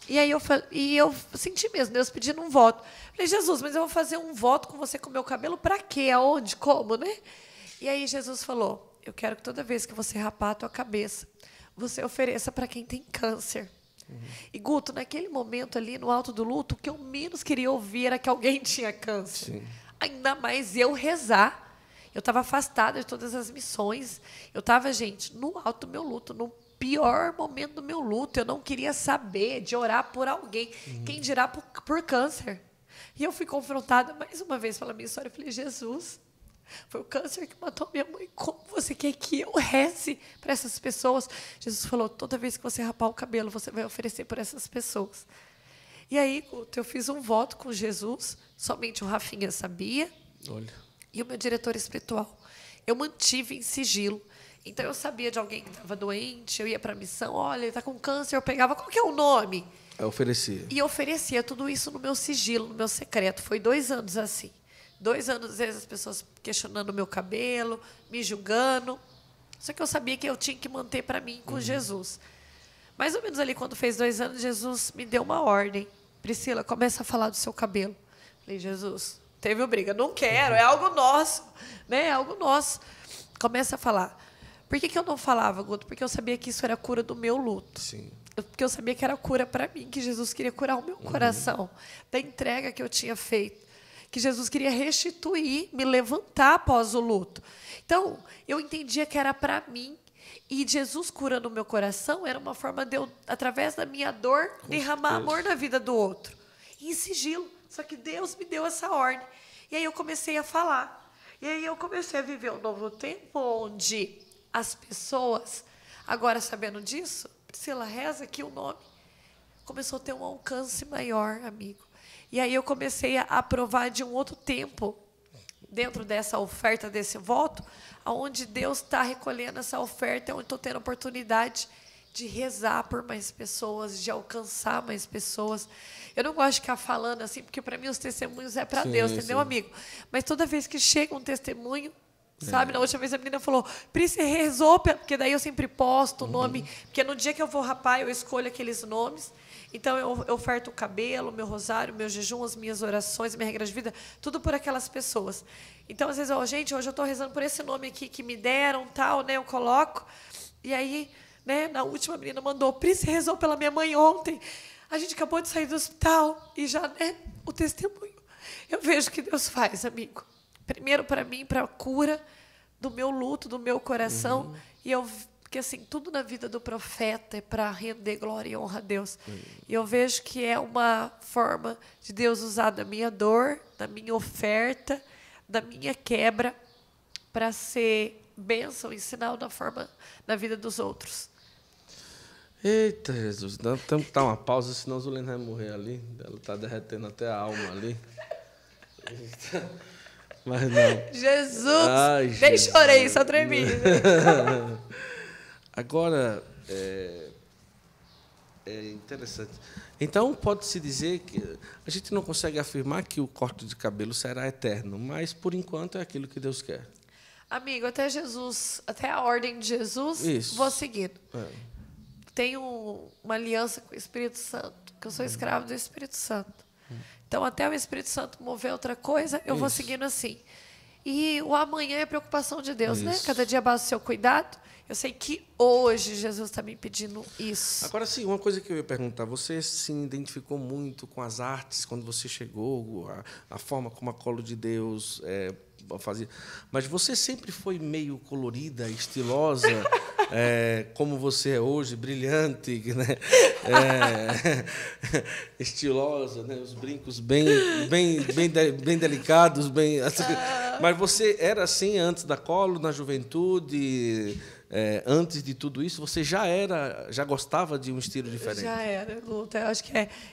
E aí eu senti mesmo, Deus pedindo um voto. Falei, Jesus, mas eu vou fazer um voto com você com o meu cabelo para quê? Aonde? Como, né? E aí Jesus falou, eu quero que toda vez que você rapar a tua cabeça, você ofereça para quem tem câncer. E, Guto, naquele momento ali, no alto do luto, o que eu menos queria ouvir era que alguém tinha câncer. Sim. Ainda mais eu rezar. Eu estava afastada de todas as missões. Eu estava, gente, no alto do meu luto, no pior momento do meu luto. Eu não queria saber de orar por alguém. Quem dirá por câncer? E eu fui confrontada mais uma vez pela minha história. Eu falei, Jesus, foi o câncer que matou minha mãe. Como você quer que eu reze para essas pessoas? Jesus falou, toda vez que você rapar o cabelo, você vai oferecer por essas pessoas. E aí, eu fiz um voto com Jesus. Somente o Rafinha sabia. Olha. E o meu diretor espiritual. Eu mantive em sigilo. Então, eu sabia de alguém que estava doente, eu ia para a missão, olha, ele está com câncer, eu pegava, qual que é o nome? Eu oferecia. E eu oferecia tudo isso no meu sigilo, no meu secreto. Foi 2 anos assim. 2 anos, às vezes, as pessoas questionando o meu cabelo, me julgando. Só que eu sabia que eu tinha que manter para mim com Jesus. Mais ou menos ali, quando fez 2 anos, Jesus me deu uma ordem. Priscila, começa a falar do seu cabelo. Falei, Jesus, teve briga. Não quero, é algo nosso. Né? É algo nosso. Começa a falar. Por que eu não falava, Guto? Porque eu sabia que isso era a cura do meu luto. Sim. Porque eu sabia que era cura para mim, que Jesus queria curar o meu coração, da entrega que eu tinha feito. Que Jesus queria restituir, me levantar após o luto. Então, eu entendia que era para mim. E Jesus curando o meu coração era uma forma de eu, através da minha dor, derramar amor na vida do outro. Em sigilo. Só que Deus me deu essa ordem. E aí eu comecei a falar. E aí eu comecei a viver um novo tempo onde as pessoas, agora sabendo disso, Priscila, reza aqui o nome, começou a ter um alcance maior, amigo. E aí eu comecei a provar de um outro tempo, dentro dessa oferta, desse voto, onde Deus está recolhendo essa oferta, onde estou tendo a oportunidade de rezar por mais pessoas, de alcançar mais pessoas. Eu não gosto de ficar falando assim, porque para mim os testemunhos é para Deus, entendeu, amigo? Mas toda vez que chega um testemunho, sabe? Na última vez a menina falou, Pri, você rezou, porque daí eu sempre posto o nome, porque no dia que eu vou rapar, eu escolho aqueles nomes. Então, eu oferto o cabelo, meu rosário, meu jejum, as minhas orações, minha regra de vida, tudo por aquelas pessoas. Então, às vezes, gente, hoje eu estou rezando por esse nome aqui que me deram, tal, né? Eu coloco. E aí, né? Na última, a menina mandou, Pri, você rezou pela minha mãe ontem. A gente acabou de sair do hospital e já, né, o testemunho. Eu vejo o que Deus faz, amigo. Primeiro para mim, para a cura do meu luto, do meu coração. E porque assim, tudo na vida do profeta é para render glória e honra a Deus. E eu vejo que é uma forma de Deus usar da minha dor, da minha oferta, da minha quebra, para ser bênção e sinal na vida dos outros. Eita, Jesus, temos que dar uma pausa, senão a Zulene vai morrer ali. Ela está derretendo até a alma ali. Mas não. Jesus! Ai, Nem Jesus. chorei, só tremi. Agora, é interessante. Então, pode-se dizer que a gente não consegue afirmar que o corte de cabelo será eterno, mas, por enquanto, é aquilo que Deus quer. Amigo, até Jesus, até a ordem de Jesus, Isso. vou seguindo. Tenho uma aliança com o Espírito Santo, que eu sou escravo do Espírito Santo. Então, até o Espírito Santo mover outra coisa, eu vou seguindo assim. E o amanhã é preocupação de Deus, né? Cada dia basta o seu cuidado. Eu sei que hoje Jesus está me pedindo isso. Agora, sim, uma coisa que eu ia perguntar. Você se identificou muito com as artes quando você chegou, a forma como a Colo de Deus fazia. Mas você sempre foi meio colorida, estilosa, como você é hoje, brilhante, né? Estilosa, né? Os brincos bem delicados, bem. Mas você era assim antes da Colo, na juventude? Antes de tudo isso, você já gostava de um estilo diferente? Já era, Luta. Eu acho que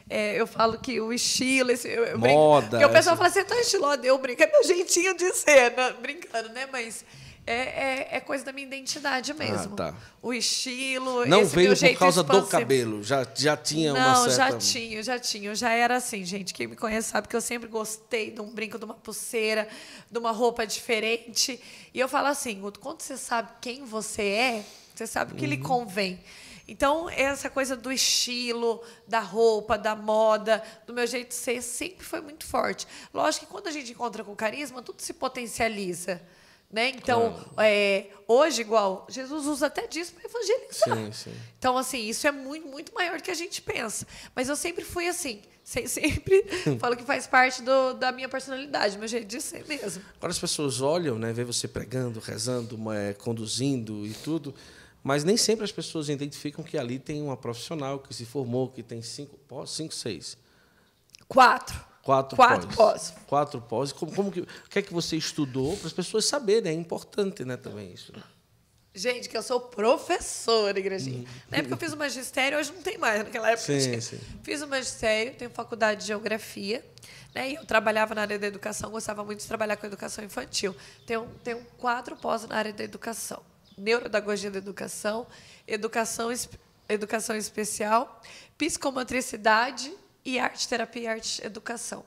eu falo que o estilo, moda. Porque o pessoal fala, você tá estilosa, eu brinco. É meu jeitinho de ser, né? Brincando, né? Mas é coisa da minha identidade mesmo. Tá. O estilo. Não esse veio meu por jeito causa do expansivo. cabelo, já tinha Não, uma certa... já tinha. Eu já era assim, gente. Quem me conhece sabe que eu sempre gostei de um brinco, de uma pulseira, de uma roupa diferente. E eu falo assim, Guto, quando você sabe quem você sabe o que lhe convém. Então, essa coisa do estilo, da roupa, da moda, do meu jeito de ser, sempre foi muito forte. Lógico que quando a gente encontra com carisma, tudo se potencializa. Né? Então, hoje, igual, Jesus usa até disso para evangelizar. Sim. Então, assim, isso é muito, muito maior do que a gente pensa. Mas eu sempre fui assim. Sempre falo que faz parte da minha personalidade, meu jeito de ser mesmo. Agora as pessoas olham, né, vê você pregando, rezando, conduzindo e tudo, mas nem sempre as pessoas identificam que ali tem uma profissional que se formou, que tem 5, 6. 4 pós. 4 pós. O que é que você estudou para as pessoas saberem? É importante, né, também isso. Gente, que eu sou professora, igrejinha. Na época eu fiz o magistério, hoje não tem mais. Naquela época sim. Fiz o magistério, tenho faculdade de geografia, né? E eu trabalhava na área da educação, gostava muito de trabalhar com educação infantil. Tenho 4 pós na área da educação. Neuropedagogia da educação, educação especial, psicomotricidade e arte terapia e arte educação.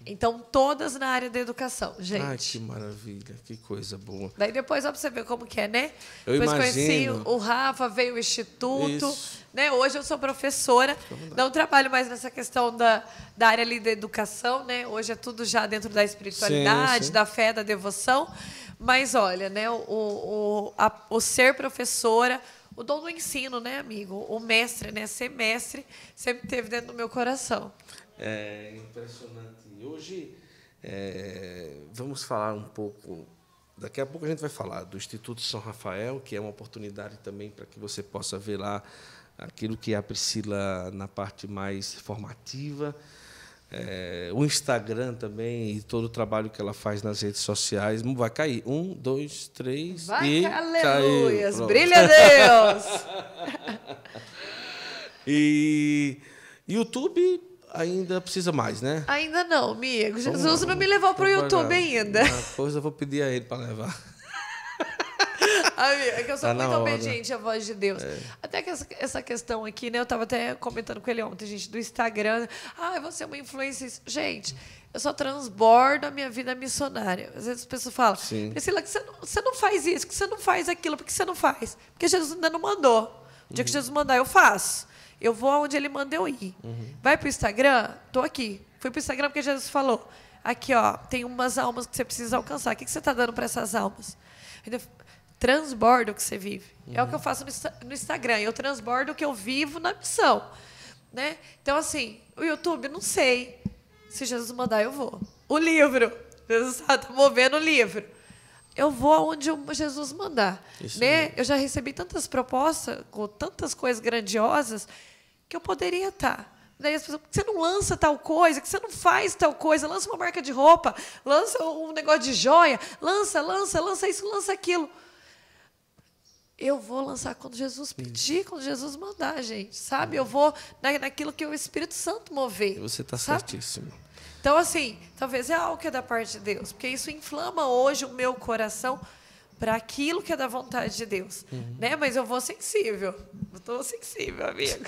Então, todas na área da educação, gente. Ai, que maravilha, que coisa boa. Daí depois, ó, pra você ver como que é, né? Eu depois imagino. Conheci o Rafa, veio o Instituto. Isso. Né? Hoje eu sou professora, não trabalho mais nessa questão da área ali da educação, né? Hoje é tudo já dentro da espiritualidade, sim. da fé, da devoção. Mas, olha, né? O ser professora, o dom do ensino, né, amigo? O mestre, né? Ser mestre sempre teve dentro do meu coração. É impressionante. Hoje, vamos falar um pouco... Daqui a pouco a gente vai falar do Instituto São Rafael, que é uma oportunidade também para que você possa ver lá aquilo que é a Priscila na parte mais formativa, o Instagram também e todo o trabalho que ela faz nas redes sociais. Vai cair. 1, 2, 3 e aleluias! Caiu. Brilha Deus! E YouTube ainda precisa mais, né? Ainda não, amigo. Jesus não me levou para o YouTube ainda. Depois eu vou pedir a ele para levar. Amigo, é que eu sou muito hora. obediente à voz de Deus. Até que essa questão aqui, né? Eu estava até comentando com ele ontem, gente, do Instagram. Você é uma influência. Gente, eu só transbordo a minha vida missionária. Às vezes as pessoas falam, Priscila, que você não faz isso, que você não faz aquilo, por que você não faz? Porque Jesus ainda não mandou. O dia que Jesus mandar, eu faço. Eu vou aonde ele manda eu ir. Vai para o Instagram? Estou aqui. Fui para o Instagram porque Jesus falou. Aqui, ó, tem umas almas que você precisa alcançar. O que você está dando para essas almas? transborda o que você vive. É o que eu faço no Instagram. Eu transbordo o que eu vivo na missão. Né? Então, assim, o YouTube, não sei. Se Jesus mandar, eu vou. O livro. Jesus está movendo o livro. Eu vou aonde Jesus mandar. Né? Eu já recebi tantas propostas, com tantas coisas grandiosas, que eu poderia estar. Daí as pessoas, você não lança tal coisa, que você não faz tal coisa, lança uma marca de roupa, lança um negócio de joia, lança isso, lança aquilo. Eu vou lançar quando Jesus pedir, quando Jesus mandar, gente, sabe? Eu vou naquilo que o Espírito Santo mover. Você está certíssimo. Então, assim, talvez é algo que é da parte de Deus, porque isso inflama hoje o meu coração para aquilo que é da vontade de Deus. Né? Mas eu vou sensível. Eu estou sensível, amigo.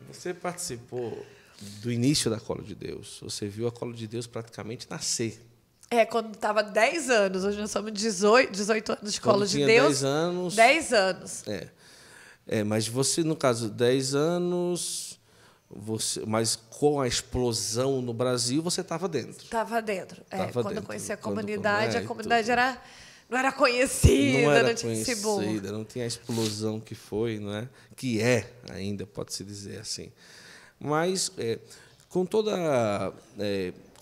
Você participou do início da Colo de Deus. Você viu a Colo de Deus praticamente nascer. Quando estava 10 anos. Hoje nós somos 18 anos de Colo de Deus. 10 anos. 10 anos. Mas você, no caso, 10 anos, mas com a explosão no Brasil, você estava dentro. Estava dentro. Quando dentro. Eu conheci a comunidade não era conhecida, não tinha esse boom. Não tinha a explosão que foi, não é? Que é ainda, pode-se dizer assim. Mas, com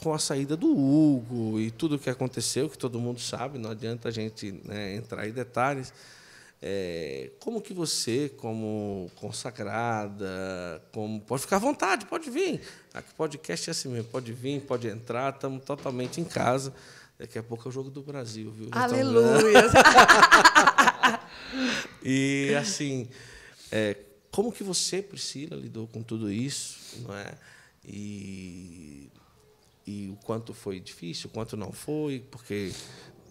com a saída do Hugo e tudo o que aconteceu, que todo mundo sabe, não adianta a gente, né, entrar em detalhes, como que você, como consagrada, pode ficar à vontade, pode vir. Aqui podcast é assim mesmo, pode vir, pode entrar, estamos totalmente em casa. Daqui a pouco é o Jogo do Brasil, viu? Aleluia! E, assim, como que você, Priscila, lidou com tudo isso, não é? E o quanto foi difícil, o quanto não foi, porque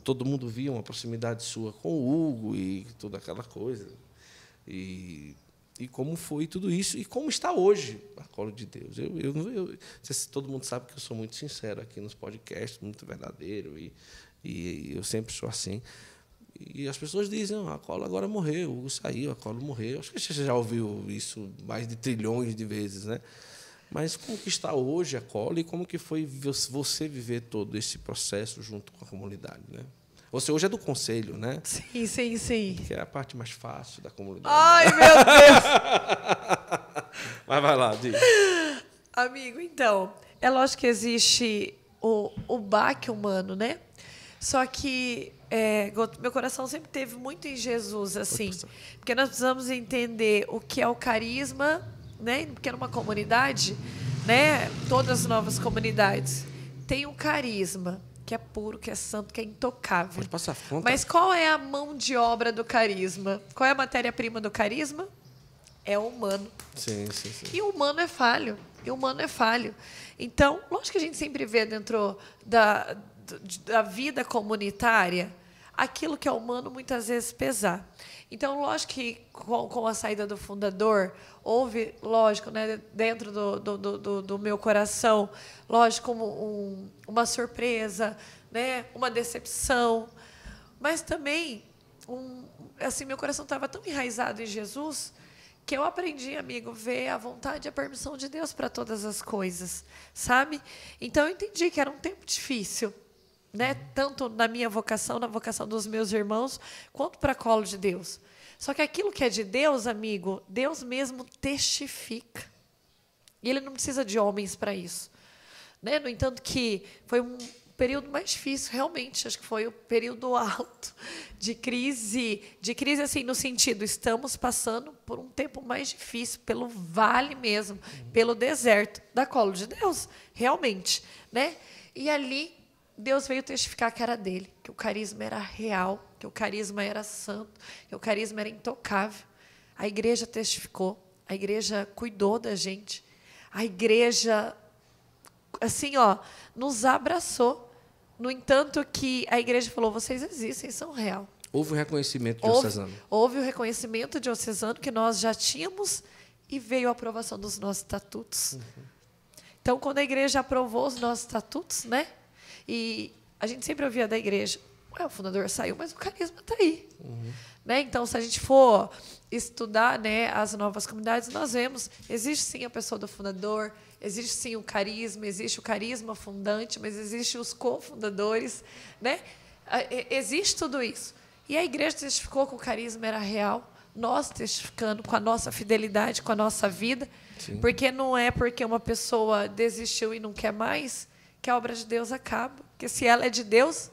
todo mundo via uma proximidade sua com o Hugo e toda aquela coisa. E como foi tudo isso, e como está hoje a Colo de Deus. Todo mundo sabe que eu sou muito sincero aqui nos podcasts, muito verdadeiro, e eu sempre sou assim. E as pessoas dizem, a Colo agora morreu, o Hugo saiu, a Colo morreu. Acho que você já ouviu isso mais de trilhões de vezes, né? Mas como que está hoje a Colo e como que foi você viver todo esse processo junto com a comunidade, né? Você hoje é do conselho, né? Sim. Que é a parte mais fácil da comunidade. Ai, meu Deus! Mas vai lá, diga. Amigo, então, é lógico que existe o baque humano, né? Só que meu coração sempre teve muito em Jesus, assim. Porque nós precisamos entender o que é o carisma, né? Porque numa comunidade, né? Todas as novas comunidades têm um carisma que é puro, que é santo, que é intocável. Pode passar conta. Mas qual é a mão de obra do carisma? Qual é a matéria-prima do carisma? É o humano. Sim. E o humano é falho. Então, lógico que a gente sempre vê dentro da vida comunitária aquilo que é humano muitas vezes pesar. Então, lógico que com a saída do fundador, houve, lógico, né, dentro do meu coração, lógico, uma surpresa, né, uma decepção, mas também, assim, meu coração estava tão enraizado em Jesus que eu aprendi, amigo, ver a vontade e a permissão de Deus para todas as coisas, sabe? Então, eu entendi que era um tempo difícil, né? Tanto na minha vocação, na vocação dos meus irmãos, quanto para a Colo de Deus. Só que aquilo que é de Deus, amigo, Deus mesmo testifica. E Ele não precisa de homens para isso. Né? No entanto, que foi um período mais difícil, realmente. Acho que foi o período alto de crise. De crise, assim, no sentido, estamos passando por um tempo mais difícil, pelo vale mesmo, pelo deserto da Colo de Deus, realmente. Né? E ali, Deus veio testificar que era dele, que o carisma era real, que o carisma era santo, que o carisma era intocável. A igreja testificou, a igreja cuidou da gente, a igreja, assim, nos abraçou. No entanto, que a igreja falou, vocês existem, são real. Houve o reconhecimento diocesano. Houve o reconhecimento diocesano que nós já tínhamos e veio a aprovação dos nossos estatutos. Então, quando a igreja aprovou os nossos estatutos, né? E a gente sempre ouvia da igreja, o fundador saiu, mas o carisma está aí. Né? Então, se a gente for estudar, né, as novas comunidades, nós vemos, existe sim a pessoa do fundador, existe sim o carisma fundante, mas existe os cofundadores, né? Existe tudo isso. E a igreja testificou que o carisma era real, nós testificando com a nossa fidelidade, com a nossa vida, Sim. porque não é porque uma pessoa desistiu e não quer mais que a obra de Deus acaba. Porque se ela é de Deus,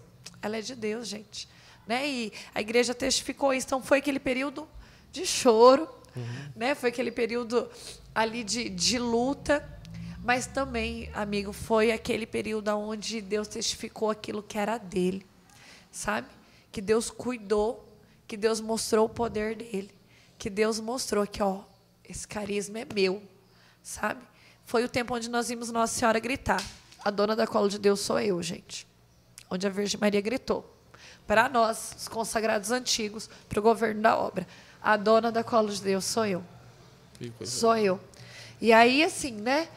gente. Né? E a igreja testificou isso. Então, foi aquele período de choro, né? Foi aquele período ali de luta, mas também, amigo, foi aquele período onde Deus testificou aquilo que era dele, sabe? Que Deus cuidou, que Deus mostrou o poder dele, que Deus mostrou que, ó, esse carisma é meu, sabe? Foi o tempo onde nós vimos Nossa Senhora gritar: a dona da Colo de Deus sou eu, gente. Onde a Virgem Maria gritou para nós, os consagrados antigos, para o governo da obra: a dona da Colo de Deus sou eu. Sou eu. E aí, assim, né?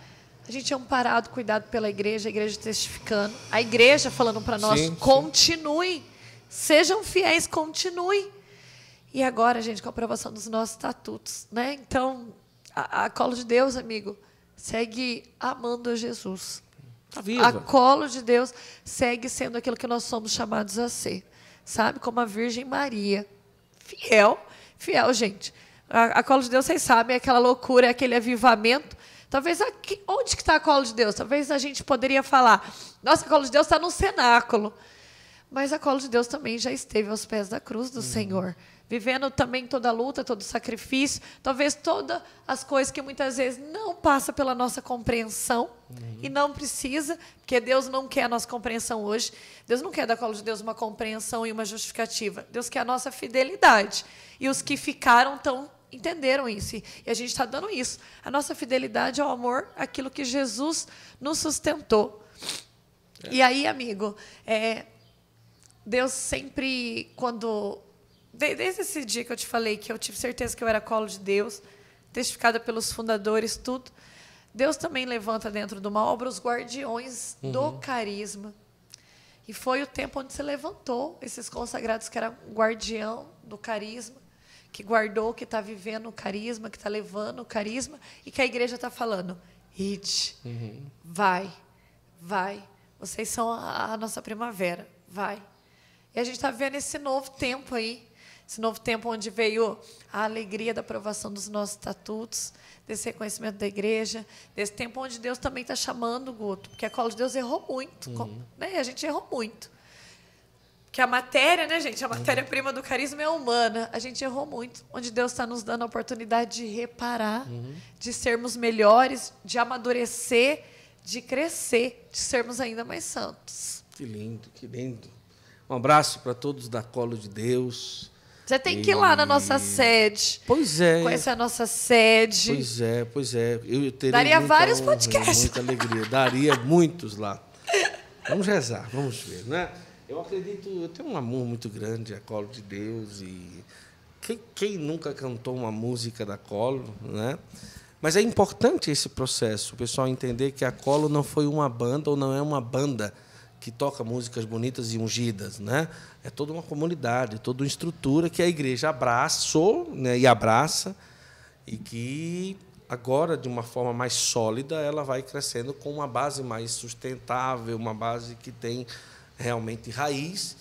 A gente é amparado, cuidado pela igreja, a igreja testificando, a igreja falando para nós: Sim, continuem, sejam fiéis, continuem. E agora, gente, com a aprovação dos nossos estatutos, né? Então, a Colo de Deus, amigo, segue amando a Jesus. Tá viva. A Colo de Deus segue sendo aquilo que nós somos chamados a ser, sabe? Como a Virgem Maria. Fiel, gente. A Colo de Deus, vocês sabem, é aquela loucura, é aquele avivamento. Talvez aqui, onde que está a Colo de Deus? Talvez a gente poderia falar: nossa, a Colo de Deus está no cenáculo. Mas a Colo de Deus também já esteve aos pés da cruz do Senhor, vivendo também toda a luta, todo o sacrifício, talvez todas as coisas que muitas vezes não passa pela nossa compreensão, e não precisa, porque Deus não quer a nossa compreensão hoje. Deus não quer da Colo de Deus uma compreensão e uma justificativa. Deus quer a nossa fidelidade. E os que ficaram entenderam isso, e a gente está dando isso. A nossa fidelidade ao amor, aquilo que Jesus nos sustentou. E aí, amigo, Deus sempre, desde esse dia que eu te falei, que eu tive certeza que eu era Colo de Deus, testificada pelos fundadores, tudo, Deus também levanta dentro de uma obra os guardiões do carisma. E foi o tempo onde se levantou esses consagrados que eram guardião do carisma, que guardou, que está vivendo o carisma, que está levando o carisma, e que a igreja está falando: ide, vai, vocês são a nossa primavera, vai. E a gente está vendo esse novo tempo aí, esse novo tempo onde veio a alegria da aprovação dos nossos estatutos, desse reconhecimento da igreja, desse tempo onde Deus também está chamando, Guto, porque a Colo de Deus errou muito, né? A gente errou muito. Porque a matéria, né, gente? A matéria-prima do carisma é humana. A gente errou muito, onde Deus está nos dando a oportunidade de reparar, de sermos melhores, de amadurecer, de crescer, de sermos ainda mais santos. Que lindo, que lindo. Um abraço para todos da Colo de Deus. Você tem que ir lá na nossa sede. Pois é. Conhecer a nossa sede. Pois é. Eu teria Daria muita vários honra, podcasts. muita alegria. Daria muitos lá. Vamos rezar, vamos ver, né? Eu acredito, eu tenho um amor muito grande à Colo de Deus, e quem nunca cantou uma música da Colo, né? Mas é importante esse processo, o pessoal entender que a Colo não foi uma banda, ou não é uma banda que toca músicas bonitas e ungidas, né? É toda uma comunidade, toda uma estrutura que a igreja abraçou, né, e abraça, e que agora, de uma forma mais sólida, ela vai crescendo com uma base mais sustentável, uma base que tem realmente raiz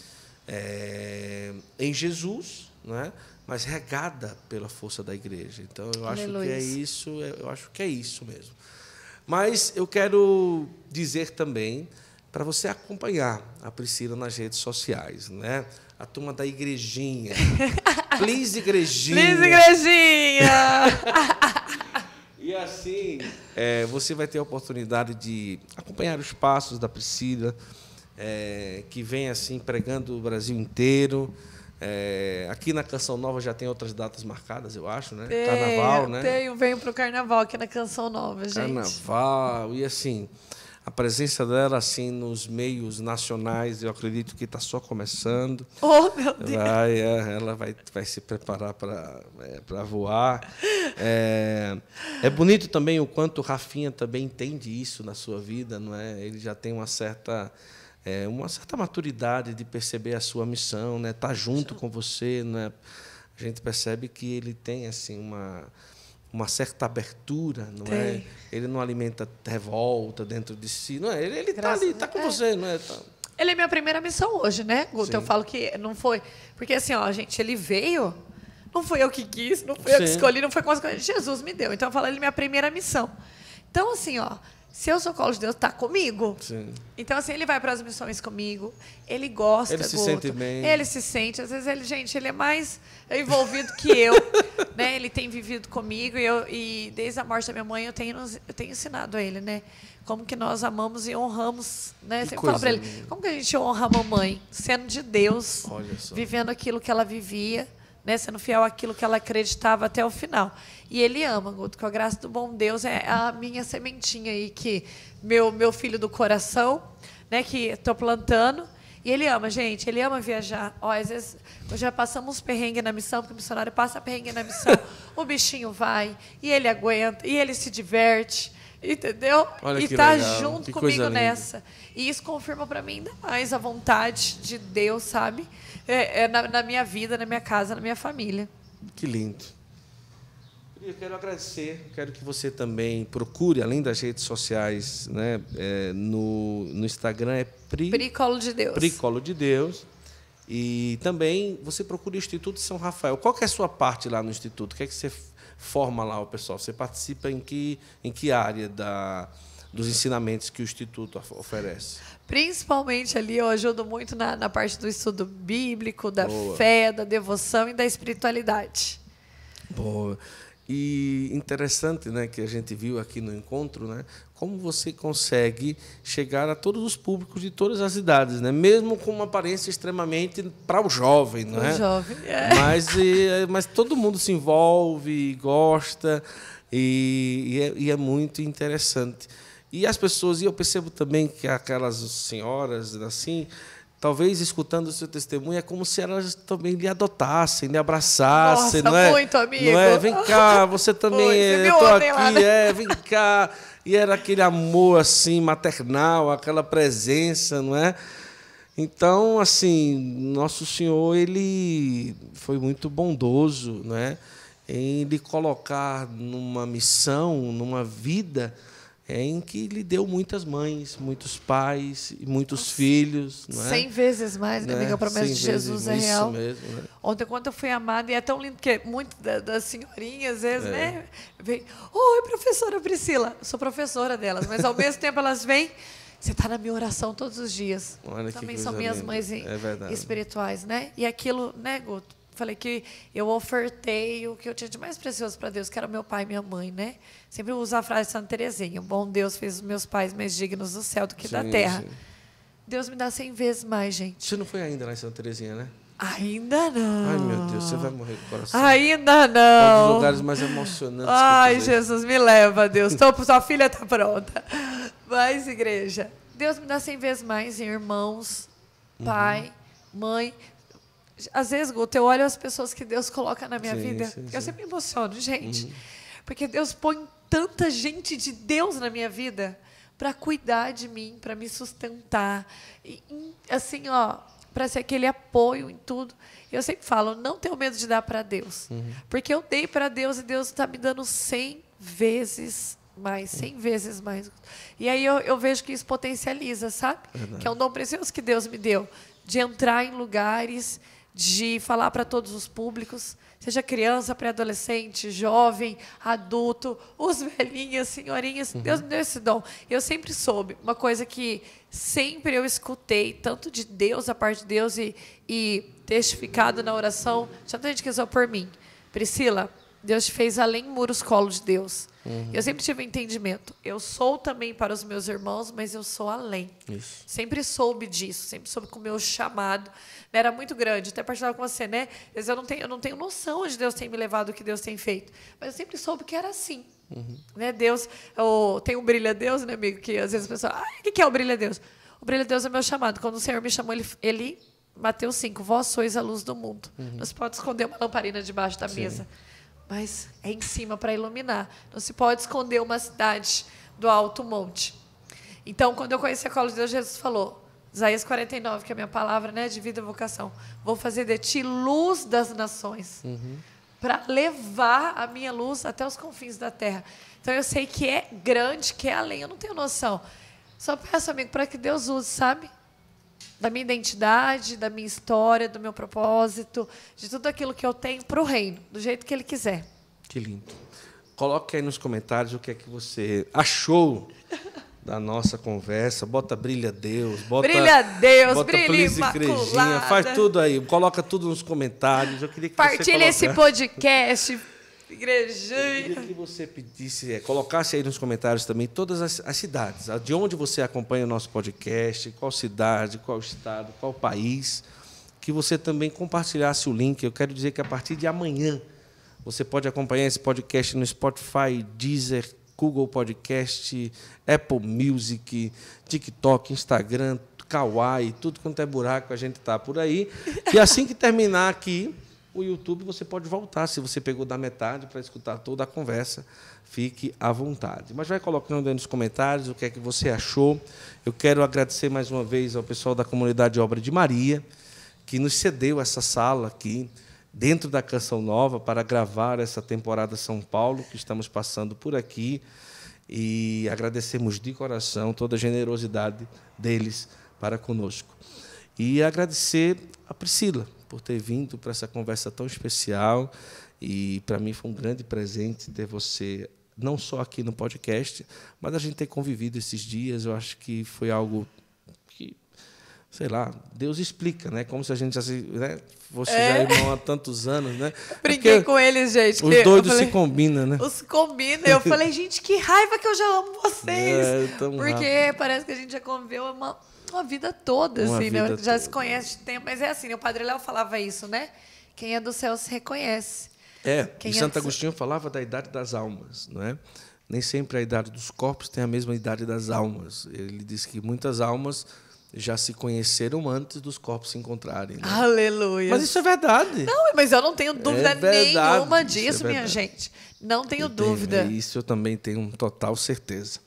em Jesus, né? Mas regada pela força da igreja. Então, eu acho que é isso, mesmo. Mas eu quero dizer também para você acompanhar a Priscila nas redes sociais, né? A turma da igrejinha. Please, igrejinha. Please, igrejinha. E assim, você vai ter a oportunidade de acompanhar os passos da Priscila, que vem assim pregando o Brasil inteiro. Aqui na Canção Nova já tem outras datas marcadas, eu acho, né? Carnaval, né? Venho para o Carnaval aqui na Canção Nova, gente. Carnaval, e assim, a presença dela assim nos meios nacionais, eu acredito que está só começando. Oh, meu Deus! Ela vai se preparar para voar. É bonito também o quanto o Rafinha também entende isso na sua vida, não é? Ele já tem uma certa maturidade de perceber a sua missão, né? Tá junto com você, né? A gente percebe que ele tem assim uma certa abertura, não é? Ele não alimenta revolta dentro de si, não é? Ele está ali, está com você, não é? Ele é minha primeira missão hoje, né, Guto? Eu falo que não foi... Porque assim, ó, gente, ele veio... Não foi eu que quis, não foi eu que escolhi, não foi consequência. Jesus me deu. Então, eu falo, ele é minha primeira missão. Então, assim, ó, se eu sou colo de Deus, tá comigo. Sim. Então, assim, ele vai para as missões comigo, ele gosta, ele se sente bem. Ele se sente. Às vezes, ele é mais envolvido que eu. Né? Ele tem vivido comigo e desde a morte da minha mãe, eu tenho ensinado a ele, né? Como que nós amamos e honramos, né? Sempre falo para ele, como que a gente honra a mamãe? Sendo de Deus, vivendo aquilo que ela vivia, né, sendo fiel àquilo que ela acreditava até o final. E ele ama, Guto, com a graça do bom Deus, é a minha sementinha aí, que meu filho do coração, né, que estou plantando. E ele ama, gente, ele ama viajar. Ó, às vezes, nós já passamos perrengue na missão, porque o missionário passa perrengue na missão, o bichinho vai, e ele aguenta, e ele se diverte, entendeu? Olha, e tá legal. junto comigo nessa. E isso confirma para mim ainda mais a vontade de Deus, sabe? Na minha vida, na minha casa, na minha família. Que lindo. Eu quero agradecer, quero que você também procure, além das redes sociais, né, no Instagram é Pri Colo de Deus. Pri Colo de Deus. E também você procura o Instituto São Rafael. Qual que é a sua parte lá no Instituto? O que é que você forma lá, o pessoal? Você participa em que área dos ensinamentos que o Instituto oferece? Principalmente ali, eu ajudo muito na parte do estudo bíblico, da fé, da devoção e da espiritualidade. Boa. E interessante, né, que a gente viu aqui no encontro, né, como você consegue chegar a todos os públicos de todas as idades, né, mesmo com uma aparência extremamente para o jovem, não é? O jovem, Mas todo mundo se envolve, gosta e é muito interessante. E as pessoas, e eu percebo também que aquelas senhoras assim, talvez escutando o seu testemunho, é como se elas também lhe adotassem, lhe abraçassem. Nossa, não é? muito, amigo. Não é? Vem cá, você também. Você eu tô ontem aqui, lá, né? vem cá. E era aquele amor assim maternal, aquela presença, não é? Então, assim, nosso Senhor, ele foi muito bondoso, não é? Em lhe colocar numa missão, numa vida em que lhe deu muitas mães, muitos pais e muitos filhos. Não é? 100 vezes mais, né, amiga? A promessa de Jesus é real. Isso mesmo, né? Ontem, quando eu fui amada, e é tão lindo que muitas das senhorinhas, às vezes, né, vem, oi, professora Priscila. Eu sou professora delas, mas ao mesmo tempo elas vêm, você está na minha oração todos os dias. Olha, também que são coisa minhas linda. mães espirituais, né? E aquilo, né, Guto? Falei que eu ofertei o que eu tinha de mais precioso para Deus, que era meu pai e minha mãe, né? Sempre uso a frase de Santa Teresinha: o bom Deus fez os meus pais mais dignos do céu do que da terra. Sim. Deus me dá 100 vezes mais, gente. Você não foi ainda lá em Santa Teresinha, né? Ainda não. Ai, meu Deus, você vai morrer com o coração. Ainda não. É um dos lugares mais emocionantes. Ai, Jesus, me leva, Deus. Sua filha está pronta. Mas, igreja, Deus me dá 100 vezes mais em irmãos, pai, mãe. Às vezes, Guto, eu olho as pessoas que Deus coloca na minha vida. Eu sempre me emociono, gente. Porque Deus põe tanta gente de Deus na minha vida para cuidar de mim, para me sustentar. E, assim, ó, para ser aquele apoio em tudo. Eu sempre falo, não tenho medo de dar para Deus. Porque eu dei para Deus e Deus está me dando 100 vezes mais, 100 vezes mais. E aí eu vejo que isso potencializa, sabe? Verdade. Que é um dom precioso que Deus me deu. De entrar em lugares, de falar para todos os públicos, seja criança, pré-adolescente, jovem, adulto, os velhinhos, senhorinhas. Deus me deu esse dom. Eu sempre soube, uma coisa que sempre eu escutei, tanto de Deus, a parte de Deus, e testificado na oração, já tem gente que rezou por mim. Priscila, Deus te fez além muros, colo de Deus. Eu sempre tive um entendimento. Eu sou também para os meus irmãos, mas eu sou além. Isso. Sempre soube disso, sempre soube que o meu chamado era muito grande. Até partilhar com você, né? Às vezes eu não tenho noção onde Deus tem me levado, o que Deus tem feito. Mas eu sempre soube que era assim. Né? Deus, tem um brilho a Deus, né, amigo? Que às vezes a pessoa, o que é o brilho a Deus? O brilho a Deus é meu chamado. Quando o Senhor me chamou, ele Mateus 5, vós sois a luz do mundo. Não se pode esconder uma lamparina debaixo da mesa. Mas é em cima para iluminar. Não se pode esconder uma cidade do alto monte. Então, quando eu conheci a Colo de Deus, Jesus falou, Isaías 49, que é a minha palavra, né, de vida e vocação, vou fazer de ti luz das nações, para levar a minha luz até os confins da terra. Então, eu sei que é grande, que é além, eu não tenho noção. Só peço, amigo, para que Deus use, sabe? da minha identidade, da minha história, do meu propósito, de tudo aquilo que eu tenho para o reino, do jeito que Ele quiser. Que lindo. Coloque aí nos comentários o que é que você achou da nossa conversa. Bota Brilha Deus, bota Brilha Please Igrejinha, faz tudo aí, coloca tudo nos comentários. Eu queria que partilha esse podcast, Eu Igrejinha. queria que você pedisse, colocasse aí nos comentários também todas as cidades, de onde você acompanha o nosso podcast, qual cidade, qual estado, qual país, que você também compartilhasse o link. Eu quero dizer que a partir de amanhã você pode acompanhar esse podcast no Spotify, Deezer, Google Podcast, Apple Music, TikTok, Instagram, Kawaii, tudo quanto é buraco, a gente está por aí. E assim que terminar aqui o YouTube, você pode voltar, se você pegou da metade, para escutar toda a conversa, fique à vontade. Mas vai colocando aí nos comentários o que é que você achou. Eu quero agradecer mais uma vez ao pessoal da comunidade Obra de Maria, que nos cedeu essa sala aqui, dentro da Canção Nova, para gravar essa temporada São Paulo, que estamos passando por aqui. E agradecemos de coração toda a generosidade deles para conosco. E agradecer a Priscila por ter vindo para essa conversa tão especial. E, para mim, foi um grande presente ter você, não só aqui no podcast, mas a gente ter convivido esses dias. Eu acho que foi algo que, sei lá, Deus explica, né? Como se a gente já fosse já irmão há tantos anos, né? Brinquei com eles, gente. Os doidos se combinam, né? Os combinam. Eu falei, gente, que raiva que eu já amo vocês. Porque parece que a gente já conviveu uma vida toda, assim, né? Já se conhece de tempo. Mas é assim, o Padre Léo falava isso, né? Quem é do céu se reconhece. E Santo Agostinho falava da idade das almas, não é? Nem sempre a idade dos corpos tem a mesma idade das almas. Ele disse que muitas almas já se conheceram antes dos corpos se encontrarem. Né? Aleluia. Mas isso é verdade. Não, mas eu não tenho dúvida nenhuma disso, minha gente. Não tenho dúvida. Isso eu também tenho total certeza.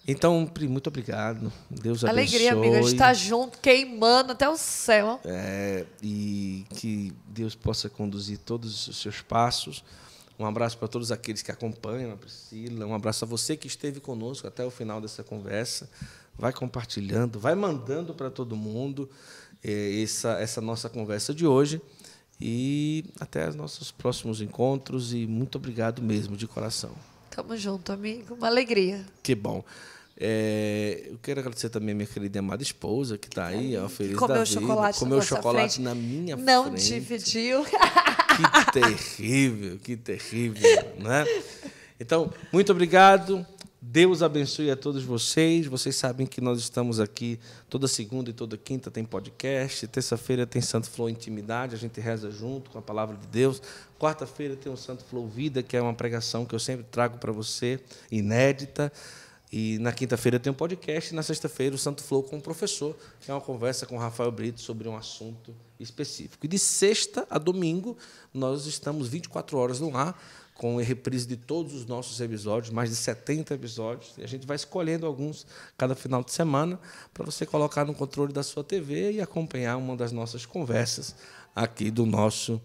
Então, Pri, muito obrigado. Deus abençoe. Alegria, amiga, de estar junto, queimando até o céu. E que Deus possa conduzir todos os seus passos. Um abraço para todos aqueles que acompanham a Priscila. Um abraço a você que esteve conosco até o final dessa conversa. Vai compartilhando, vai mandando para todo mundo essa nossa conversa de hoje. E até os nossos próximos encontros. E muito obrigado mesmo, de coração. Tamo junto, amigo. Uma alegria. Que bom. Eu quero agradecer também a minha querida e amada esposa, que está aí, feliz da vida. Comeu chocolate na minha frente. Não dividiu. Que terrível, que terrível. Né? Então, muito obrigado. Deus abençoe a todos vocês. Vocês sabem que nós estamos aqui toda segunda e toda quinta tem podcast. Terça-feira tem Santo Flow Intimidade, a gente reza junto com a Palavra de Deus. Quarta-feira tem o Santo Flow Vida, que é uma pregação que eu sempre trago para você, inédita. E na quinta-feira tem um podcast, e na sexta-feira o Santo Flow com o professor, que é uma conversa com o Rafael Brito sobre um assunto específico. E de sexta a domingo, nós estamos 24 horas no ar, com a reprise de todos os nossos episódios, mais de 70 episódios. E a gente vai escolhendo alguns cada final de semana para você colocar no controle da sua TV e acompanhar uma das nossas conversas aqui do nosso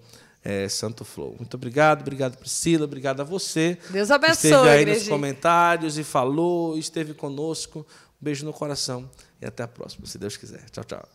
Santo Flow. Muito obrigado, Priscila, obrigado a você. Deus abençoe, esteve aí igreja. nos comentários e falou, esteve conosco. Um beijo no coração e até a próxima, se Deus quiser. Tchau, tchau.